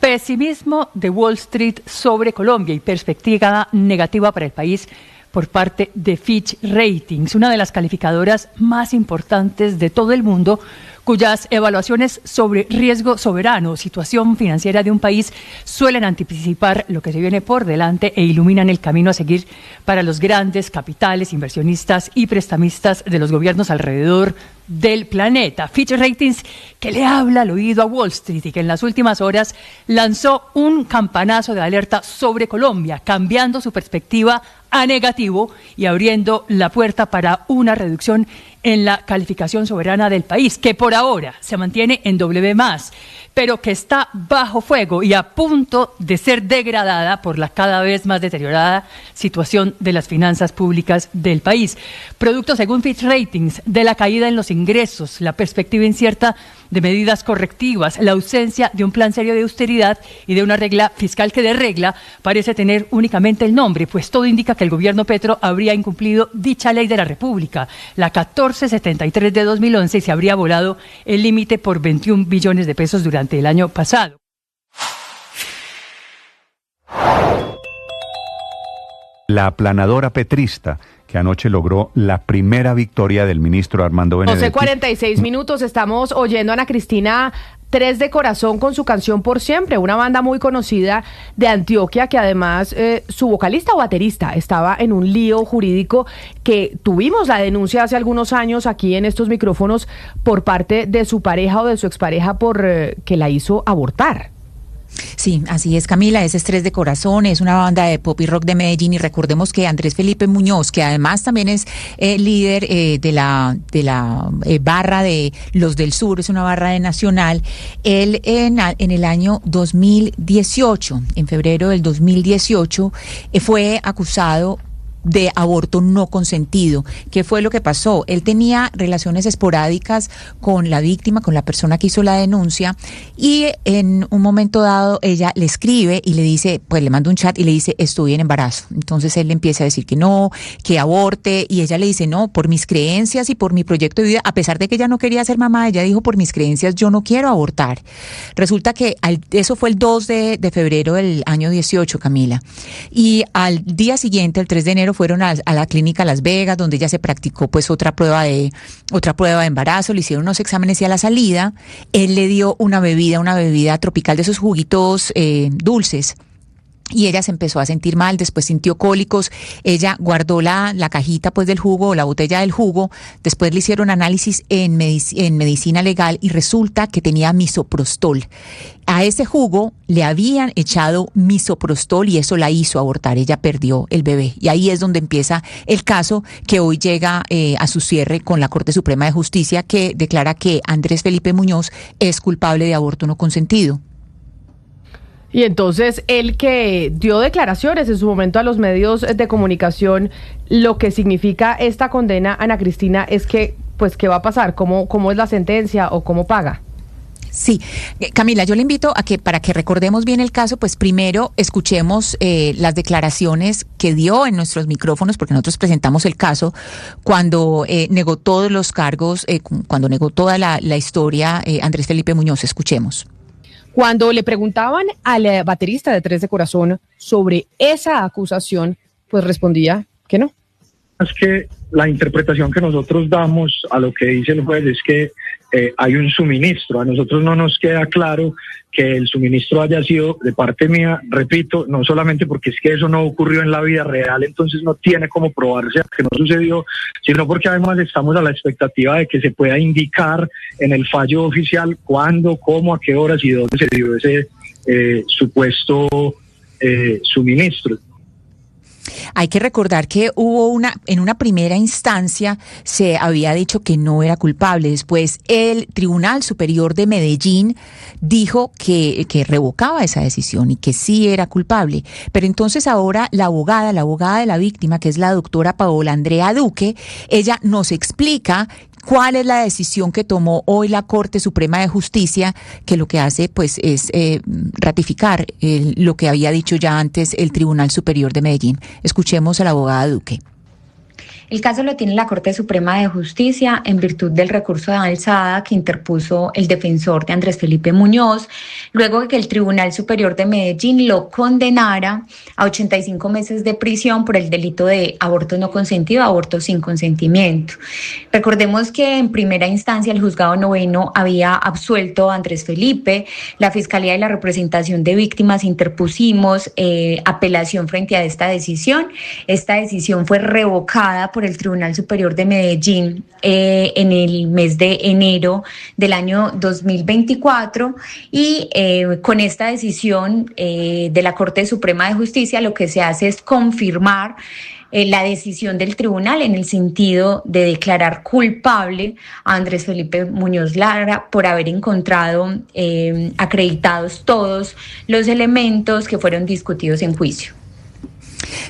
Pesimismo de Wall Street sobre Colombia y perspectiva negativa para el país por parte de Fitch Ratings, una de las calificadoras más importantes de todo el mundo, cuyas evaluaciones sobre riesgo soberano, situación financiera de un país, suelen anticipar lo que se viene por delante e iluminan el camino a seguir para los grandes capitales, inversionistas y prestamistas de los gobiernos alrededor del planeta. Fitch Ratings, que le habla al oído a Wall Street y que en las últimas horas lanzó un campanazo de alerta sobre Colombia, cambiando su perspectiva a negativo y abriendo la puerta para una reducción en la calificación soberana del país, que por ahora se mantiene en W+, pero que está bajo fuego y a punto de ser degradada por la cada vez más deteriorada situación de las finanzas públicas del país. Producto, según Fitch Ratings, de la caída en los ingresos, la perspectiva incierta de medidas correctivas, la ausencia de un plan serio de austeridad y de una regla fiscal que de regla parece tener únicamente el nombre, pues todo indica que el gobierno Petro habría incumplido dicha ley de la República, la 1473 de 2011, y se habría volado el límite por 21 billones de pesos durante el año pasado. La aplanadora petrista, que anoche logró la primera victoria del ministro Armando Benedetti. 12:46 minutos, estamos oyendo a Ana Cristina Tres de Corazón con su canción Por Siempre, una banda muy conocida de Antioquia que además su vocalista o baterista estaba en un lío jurídico que tuvimos la denuncia hace algunos años aquí en estos micrófonos por parte de su pareja o de su expareja por que la hizo abortar. Sí, así es, Camila, ese es Tres de Corazón, es una banda de pop y rock de Medellín y recordemos que Andrés Felipe Muñoz, que además también es líder de la barra de Los del Sur, es una barra de Nacional, él en el año 2018, en febrero del 2018, fue acusado de aborto no consentido. ¿Qué fue lo que pasó? Él tenía relaciones esporádicas con la víctima, con la persona que hizo la denuncia, y en un momento dado ella le escribe y le dice, pues le manda un chat y le dice, estoy en embarazo. Entonces él le empieza a decir que no, que aborte, y ella le dice, no, por mis creencias y por mi proyecto de vida, a pesar de que ella no quería ser mamá, ella dijo, por mis creencias yo no quiero abortar. Resulta que eso fue el 2 de febrero del año 18, Camila, y al día siguiente, el 3 de enero, fueron a la clínica Las Vegas, donde ella se practicó pues otra prueba de embarazo, le hicieron unos exámenes y a la salida él le dio una bebida tropical de esos juguitos dulces. Y ella se empezó a sentir mal, después sintió cólicos, ella guardó la cajita pues del jugo o la botella del jugo, después le hicieron análisis en medicina legal y resulta que tenía misoprostol. A ese jugo le habían echado misoprostol y eso la hizo abortar, ella perdió el bebé. Y ahí es donde empieza el caso que hoy llega a su cierre con la Corte Suprema de Justicia, que declara que Andrés Felipe Muñoz es culpable de aborto no consentido. Y entonces él, que dio declaraciones en su momento a los medios de comunicación, lo que significa esta condena, Ana Cristina, es que, pues, ¿qué va a pasar? ¿Cómo es la sentencia o cómo paga? Sí, Camila, yo le invito a que para que recordemos bien el caso, pues primero escuchemos las declaraciones que dio en nuestros micrófonos, porque nosotros presentamos el caso cuando negó todos los cargos, cuando negó toda la historia Andrés Felipe Muñoz. Escuchemos. Cuando le preguntaban al baterista de Tres de Corazón sobre esa acusación, pues respondía que no. Es que la interpretación que nosotros damos a lo que dice el juez es que hay un suministro. A nosotros no nos queda claro que el suministro haya sido de parte mía, repito, no solamente porque es que eso no ocurrió en la vida real, entonces no tiene cómo probarse que no sucedió, sino porque además estamos a la expectativa de que se pueda indicar en el fallo oficial cuándo, cómo, a qué horas y dónde se dio ese supuesto suministro. Hay que recordar que en una primera instancia se había dicho que no era culpable. Después el Tribunal Superior de Medellín dijo que revocaba esa decisión y que sí era culpable. Pero entonces ahora la abogada de la víctima, que es la doctora Paola Andrea Duque, ella nos explica cuál es la decisión que tomó hoy la Corte Suprema de Justicia, que lo que hace pues es ratificar lo que había dicho ya antes el Tribunal Superior de Medellín. Escuchemos a la abogada Duque. El caso lo tiene la Corte Suprema de Justicia en virtud del recurso de alzada que interpuso el defensor de Andrés Felipe Muñoz, luego de que el Tribunal Superior de Medellín lo condenara a 85 meses de prisión por el delito de aborto no consentido, aborto sin consentimiento. Recordemos que en primera instancia el juzgado noveno había absuelto a Andrés Felipe, la Fiscalía y la Representación de Víctimas interpusimos apelación frente a esta decisión. Esta decisión fue revocada por el Tribunal Superior de Medellín en el mes de enero del año 2024 y con esta decisión de la Corte Suprema de Justicia lo que se hace es confirmar la decisión del tribunal en el sentido de declarar culpable a Andrés Felipe Muñoz Lara por haber encontrado acreditados todos los elementos que fueron discutidos en juicio.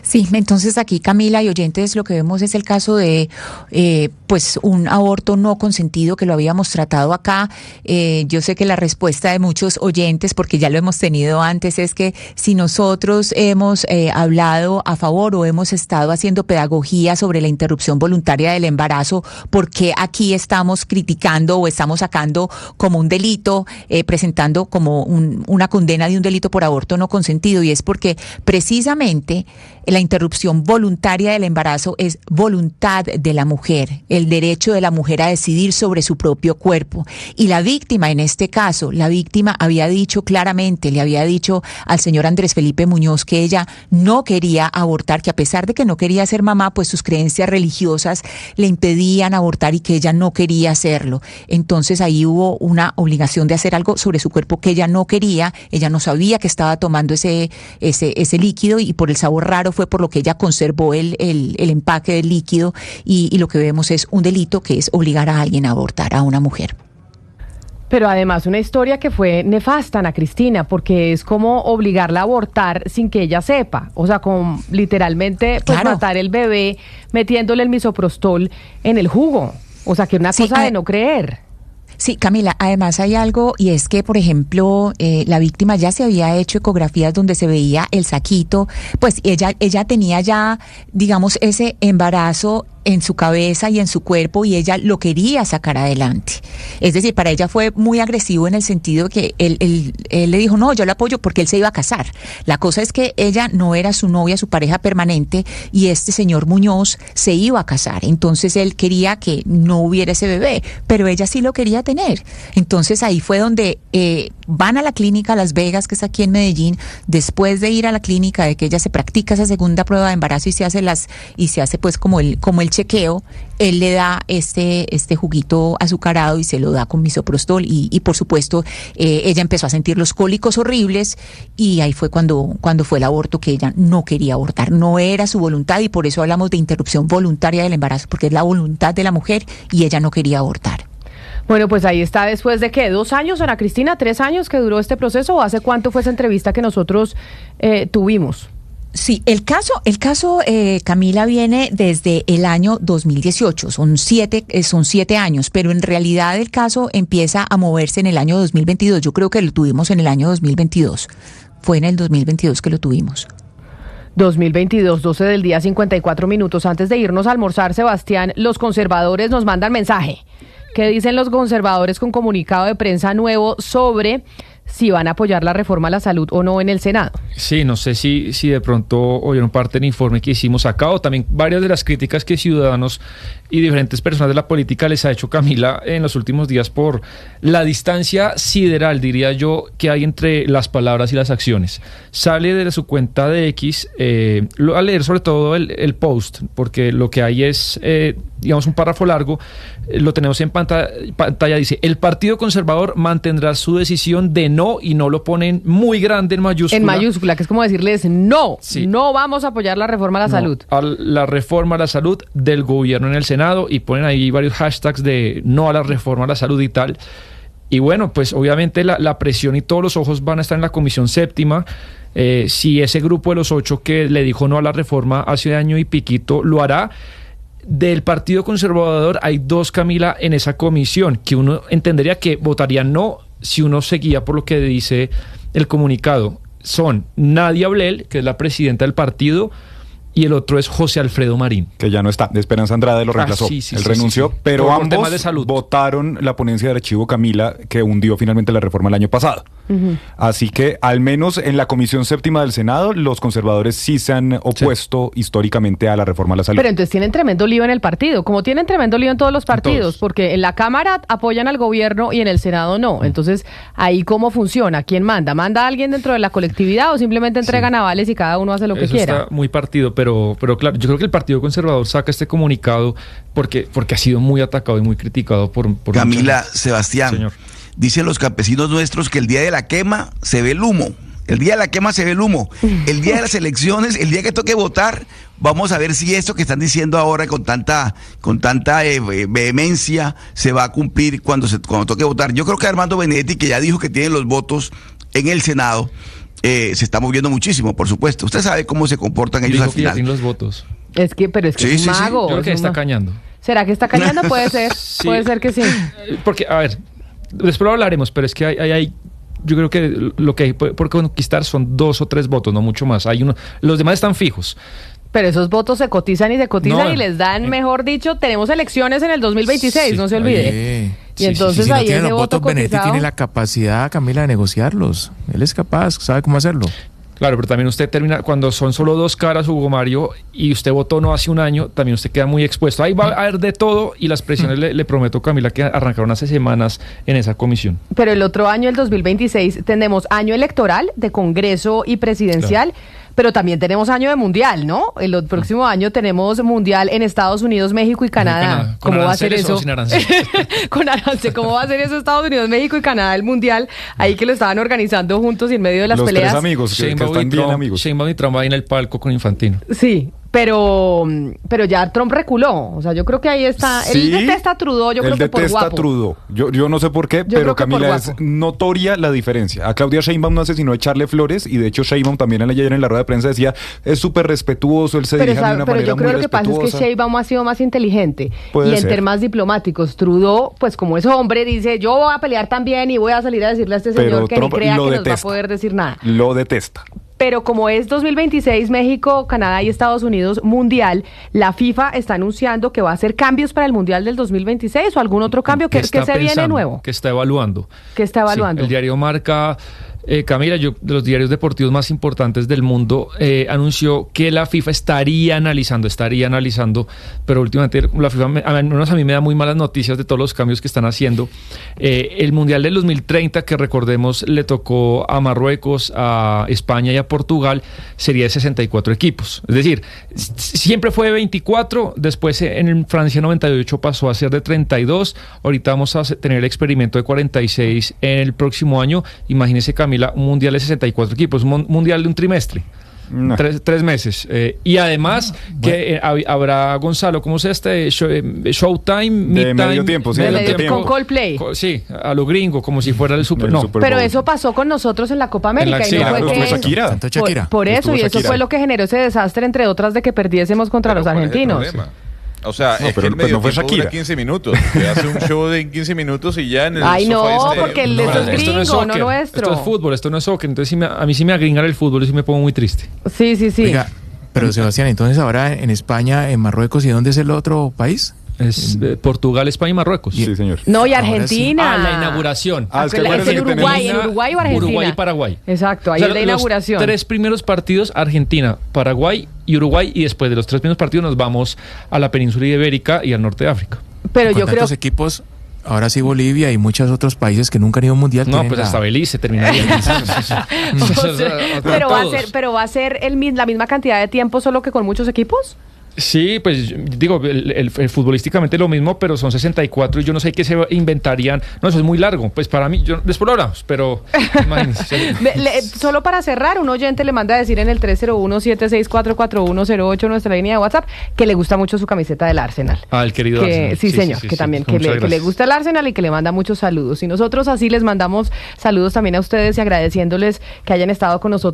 Sí, entonces aquí, Camila y oyentes, lo que vemos es el caso de pues un aborto no consentido, que lo habíamos tratado acá. Yo sé que la respuesta de muchos oyentes, porque ya lo hemos tenido antes, es que si nosotros hemos hablado a favor o hemos estado haciendo pedagogía sobre la interrupción voluntaria del embarazo, ¿por qué aquí estamos criticando o estamos sacando como un delito, presentando como una condena de un delito por aborto no consentido? Y es porque precisamente la interrupción voluntaria del embarazo es voluntad de la mujer, el derecho de la mujer a decidir sobre su propio cuerpo. Y la víctima, en este caso, la víctima había dicho claramente, le había dicho al señor Andrés Felipe Muñoz que ella no quería abortar, que a pesar de que no quería ser mamá, pues sus creencias religiosas le impedían abortar y que ella no quería hacerlo. Entonces ahí hubo una obligación de hacer algo sobre su cuerpo que ella no quería, ella no sabía que estaba tomando ese líquido y por el sabor raro fue por lo que ella conservó el empaque del líquido y lo que vemos es un delito que es obligar a alguien a abortar, a una mujer. Pero además una historia que fue nefasta, Ana Cristina, porque es como obligarla a abortar sin que ella sepa, o sea, como literalmente pues, claro, matar el bebé metiéndole el misoprostol en el jugo, o sea, que una cosa de no creer. Sí, Camila, además hay algo y es que, por ejemplo, la víctima ya se había hecho ecografías donde se veía el saquito, pues ella tenía ya, digamos, ese embarazo en su cabeza y en su cuerpo y ella lo quería sacar adelante. Es decir, para ella fue muy agresivo en el sentido que él le dijo, no, yo la apoyo porque él se iba a casar. La cosa es que ella no era su novia, su pareja permanente, y este señor Muñoz se iba a casar. Entonces él quería que no hubiera ese bebé, pero ella sí lo quería tener. Entonces ahí fue donde van a la clínica Las Vegas, que está aquí en Medellín. Después de ir a la clínica, de que ella se practica esa segunda prueba de embarazo y se hace pues como el chequeo, él le da este juguito azucarado y se lo da con misoprostol y por supuesto ella empezó a sentir los cólicos horribles y ahí fue cuando fue el aborto, que ella no quería abortar, no era su voluntad, y por eso hablamos de interrupción voluntaria del embarazo, porque es la voluntad de la mujer y ella no quería abortar. Bueno, pues ahí está, después de ¿qué? 2 años, Ana Cristina, 3 años que duró este proceso, ¿o hace cuánto fue esa entrevista que nosotros tuvimos? Sí, el caso, Camila, viene desde el año 2018, son 7 años, pero en realidad el caso empieza a moverse en el año 2022. Yo creo que lo tuvimos en el año 2022. Fue en el 2022 que lo tuvimos. 2022, 12 del día, 54 minutos. Antes de irnos a almorzar, Sebastián, los conservadores nos mandan mensaje. ¿Qué dicen los conservadores con comunicado de prensa nuevo sobre si van a apoyar la reforma a la salud o no en el Senado? Sí, no sé si de pronto oyeron parte del informe que hicimos acá, o también varias de las críticas que ciudadanos y diferentes personas de la política les ha hecho Camila en los últimos días por la distancia sideral, diría yo, que hay entre las palabras y las acciones. Sale de su cuenta de X, a leer sobre todo el post, porque lo que hay es, digamos, un párrafo largo, lo tenemos en pantalla, dice: el Partido Conservador mantendrá su decisión de no, y no lo ponen muy grande en mayúscula. En mayúscula, que es como decirles no, sí, no vamos a apoyar la reforma a la salud. A la reforma a la salud del gobierno en el Senado, y ponen ahí varios hashtags de no a la reforma a la salud y tal. Y bueno, pues obviamente la presión y todos los ojos van a estar en la Comisión Séptima. Si ese grupo de los 8 que le dijo no a la reforma hace año y piquito lo hará. Del Partido Conservador hay 2, Camila, en esa comisión, que uno entendería que votarían no si uno seguía por lo que dice el comunicado. Son Nadia Blel, que es la presidenta del partido, y el otro es José Alfredo Marín. Que ya no está. De Esperanza Andrade lo reemplazó. Él renunció, pero por ambos temas de salud votaron la ponencia de archivo, Camila, que hundió finalmente la reforma el año pasado. Así que, al menos en la Comisión Séptima del Senado, los conservadores sí se han opuesto históricamente a la reforma a la salud. Pero entonces tienen tremendo lío en el partido, como tienen tremendo lío en todos los partidos, porque en la Cámara apoyan al gobierno y en el Senado no. Entonces, ¿ahí cómo funciona? ¿Quién manda? ¿Manda a alguien dentro de la colectividad o simplemente entregan avales y cada uno hace lo que quiera? Está muy partido, pero claro, yo creo que el Partido Conservador saca este comunicado porque ha sido muy atacado y muy criticado por Camila, Sebastián. Señor. Dicen los campesinos nuestros que el día de la quema se ve el humo. El día de la quema se ve el humo. El día de las elecciones, el día que toque votar, vamos a ver si esto que están diciendo ahora con tanta vehemencia se va a cumplir cuando toque votar. Yo creo que Armando Benedetti, que ya dijo que tiene los votos en el Senado, se está moviendo muchísimo, por supuesto. Usted sabe cómo se comportan ellos al final. Que tiene los votos. Pero es que es un mago. Yo creo que está cañando. ¿Será que está cañando? Puede ser. Sí. Puede ser que sí. Porque, a ver, después lo hablaremos, pero es que hay yo creo que lo que hay por conquistar son 2 o 3 votos, no mucho más. Los demás están fijos. Pero esos votos se cotizan y les dan, mejor dicho, tenemos elecciones en el 2026, no se olvide. Y entonces si ahí no tiene ese los voto votos, Benedetti cotizado tiene la capacidad, Camila, de negociarlos. Él es capaz, sabe cómo hacerlo. Claro, pero también usted termina, cuando son solo 2 caras, Hugo Mario, y usted votó no hace un año, también usted queda muy expuesto. Ahí va a haber de todo, y las presiones, le prometo, Camila, que arrancaron hace semanas en esa comisión. Pero el otro año, el 2026, tenemos año electoral de Congreso y presidencial, claro. Pero también tenemos año de mundial, ¿no? El próximo año tenemos mundial en Estados Unidos, México y Canadá. ¿Cómo va a ser eso? Sin aranceles. Con aranceles. ¿Cómo va a ser eso Estados Unidos, México y Canadá el mundial? Ahí que lo estaban organizando juntos y en medio de las peleas. Los 3 amigos que están bien amigos. Sheinbaum y Trump ahí en el palco con Infantino. Sí. Pero ya Trump reculó. O sea, yo creo que ahí está. Sí, él detesta a Trudeau, yo creo que por guapo. Él detesta a Trudeau. Yo no sé por qué, pero Camila, es notoria la diferencia. A Claudia Sheinbaum no hace sino echarle flores, y de hecho Sheinbaum también ayer en la rueda de prensa decía, es súper respetuoso, él se dirige de una manera muy respetuosa. Pero yo creo que lo que pasa es que Sheinbaum ha sido más inteligente. Puede y en ser. temas diplomáticos, Trudeau, pues como es hombre, dice, yo voy a pelear también y voy a salir a decirle a este señor que ni crea que nos va a poder decir nada. Lo detesta. pero como es 2026, México, Canadá y Estados Unidos mundial, la FIFA está anunciando que va a hacer cambios para el mundial del 2026 o algún otro cambio que se viene nuevo. Que está evaluando. Que está evaluando. Sí, el diario Marca, Camila, de los diarios deportivos más importantes del mundo, anunció que la FIFA estaría analizando, pero últimamente la FIFA, al menos a mí me da muy malas noticias de todos los cambios que están haciendo. El Mundial del 2030, que recordemos le tocó a Marruecos, a España y a Portugal, sería de 64 equipos. Es decir, siempre fue de 24, después en Francia 98 pasó a ser de 32, ahorita vamos a tener el experimento de 46 en el próximo año. Imagínese, Camila, un mundial de 64 equipos, un mundial de un trimestre. No. Tres meses. Y además que habrá, Gonzalo, ¿cómo se Showtime, de medio tiempo, sí, con Coldplay. Sí, a lo gringo, como si fuera el Super Bowl. Pero eso pasó con nosotros en la Copa América. Por eso, y eso fue lo que generó ese desastre, entre otras, de que perdiésemos contra los argentinos. O sea, es que el medio tiempo dura 15 minutos. Se hace un show de 15 minutos y ya en el sofá porque esto es gringo, no nuestro. Esto es fútbol, esto no es soccer. Entonces a mí sí me agringa el fútbol y sí me pongo muy triste. Sí. Oiga, pero Sebastián, entonces ahora en España, en Marruecos, ¿y dónde es el otro país? Es Portugal, España y Marruecos. Sí, señor. No, y Argentina. Sí. La inauguración. Es en Uruguay o Argentina. Uruguay y Paraguay. Exacto, ahí es la inauguración. Los 3 primeros partidos, Argentina, Paraguay y Uruguay, y después de los 3 primeros partidos nos vamos a la península ibérica y al norte de África. Pero yo creo equipos. Ahora sí, Bolivia y muchos otros países que nunca han ido a un mundial. No, pues hasta Belice terminaría. Pero va a ser la misma cantidad de tiempo, solo que con muchos equipos. Sí, pues digo, el futbolísticamente lo mismo, pero son 64 y yo no sé qué se inventarían. No, eso es muy largo. Pues para mí, después lo hablamos, pero imagínense. Solo para cerrar, un oyente le manda a decir en el 301-764-4108, nuestra línea de WhatsApp, que le gusta mucho su camiseta del Arsenal. El querido Arsenal. Sí, señor, que también que le gusta el Arsenal y que le manda muchos saludos. Y nosotros así les mandamos saludos también a ustedes y agradeciéndoles que hayan estado con nosotros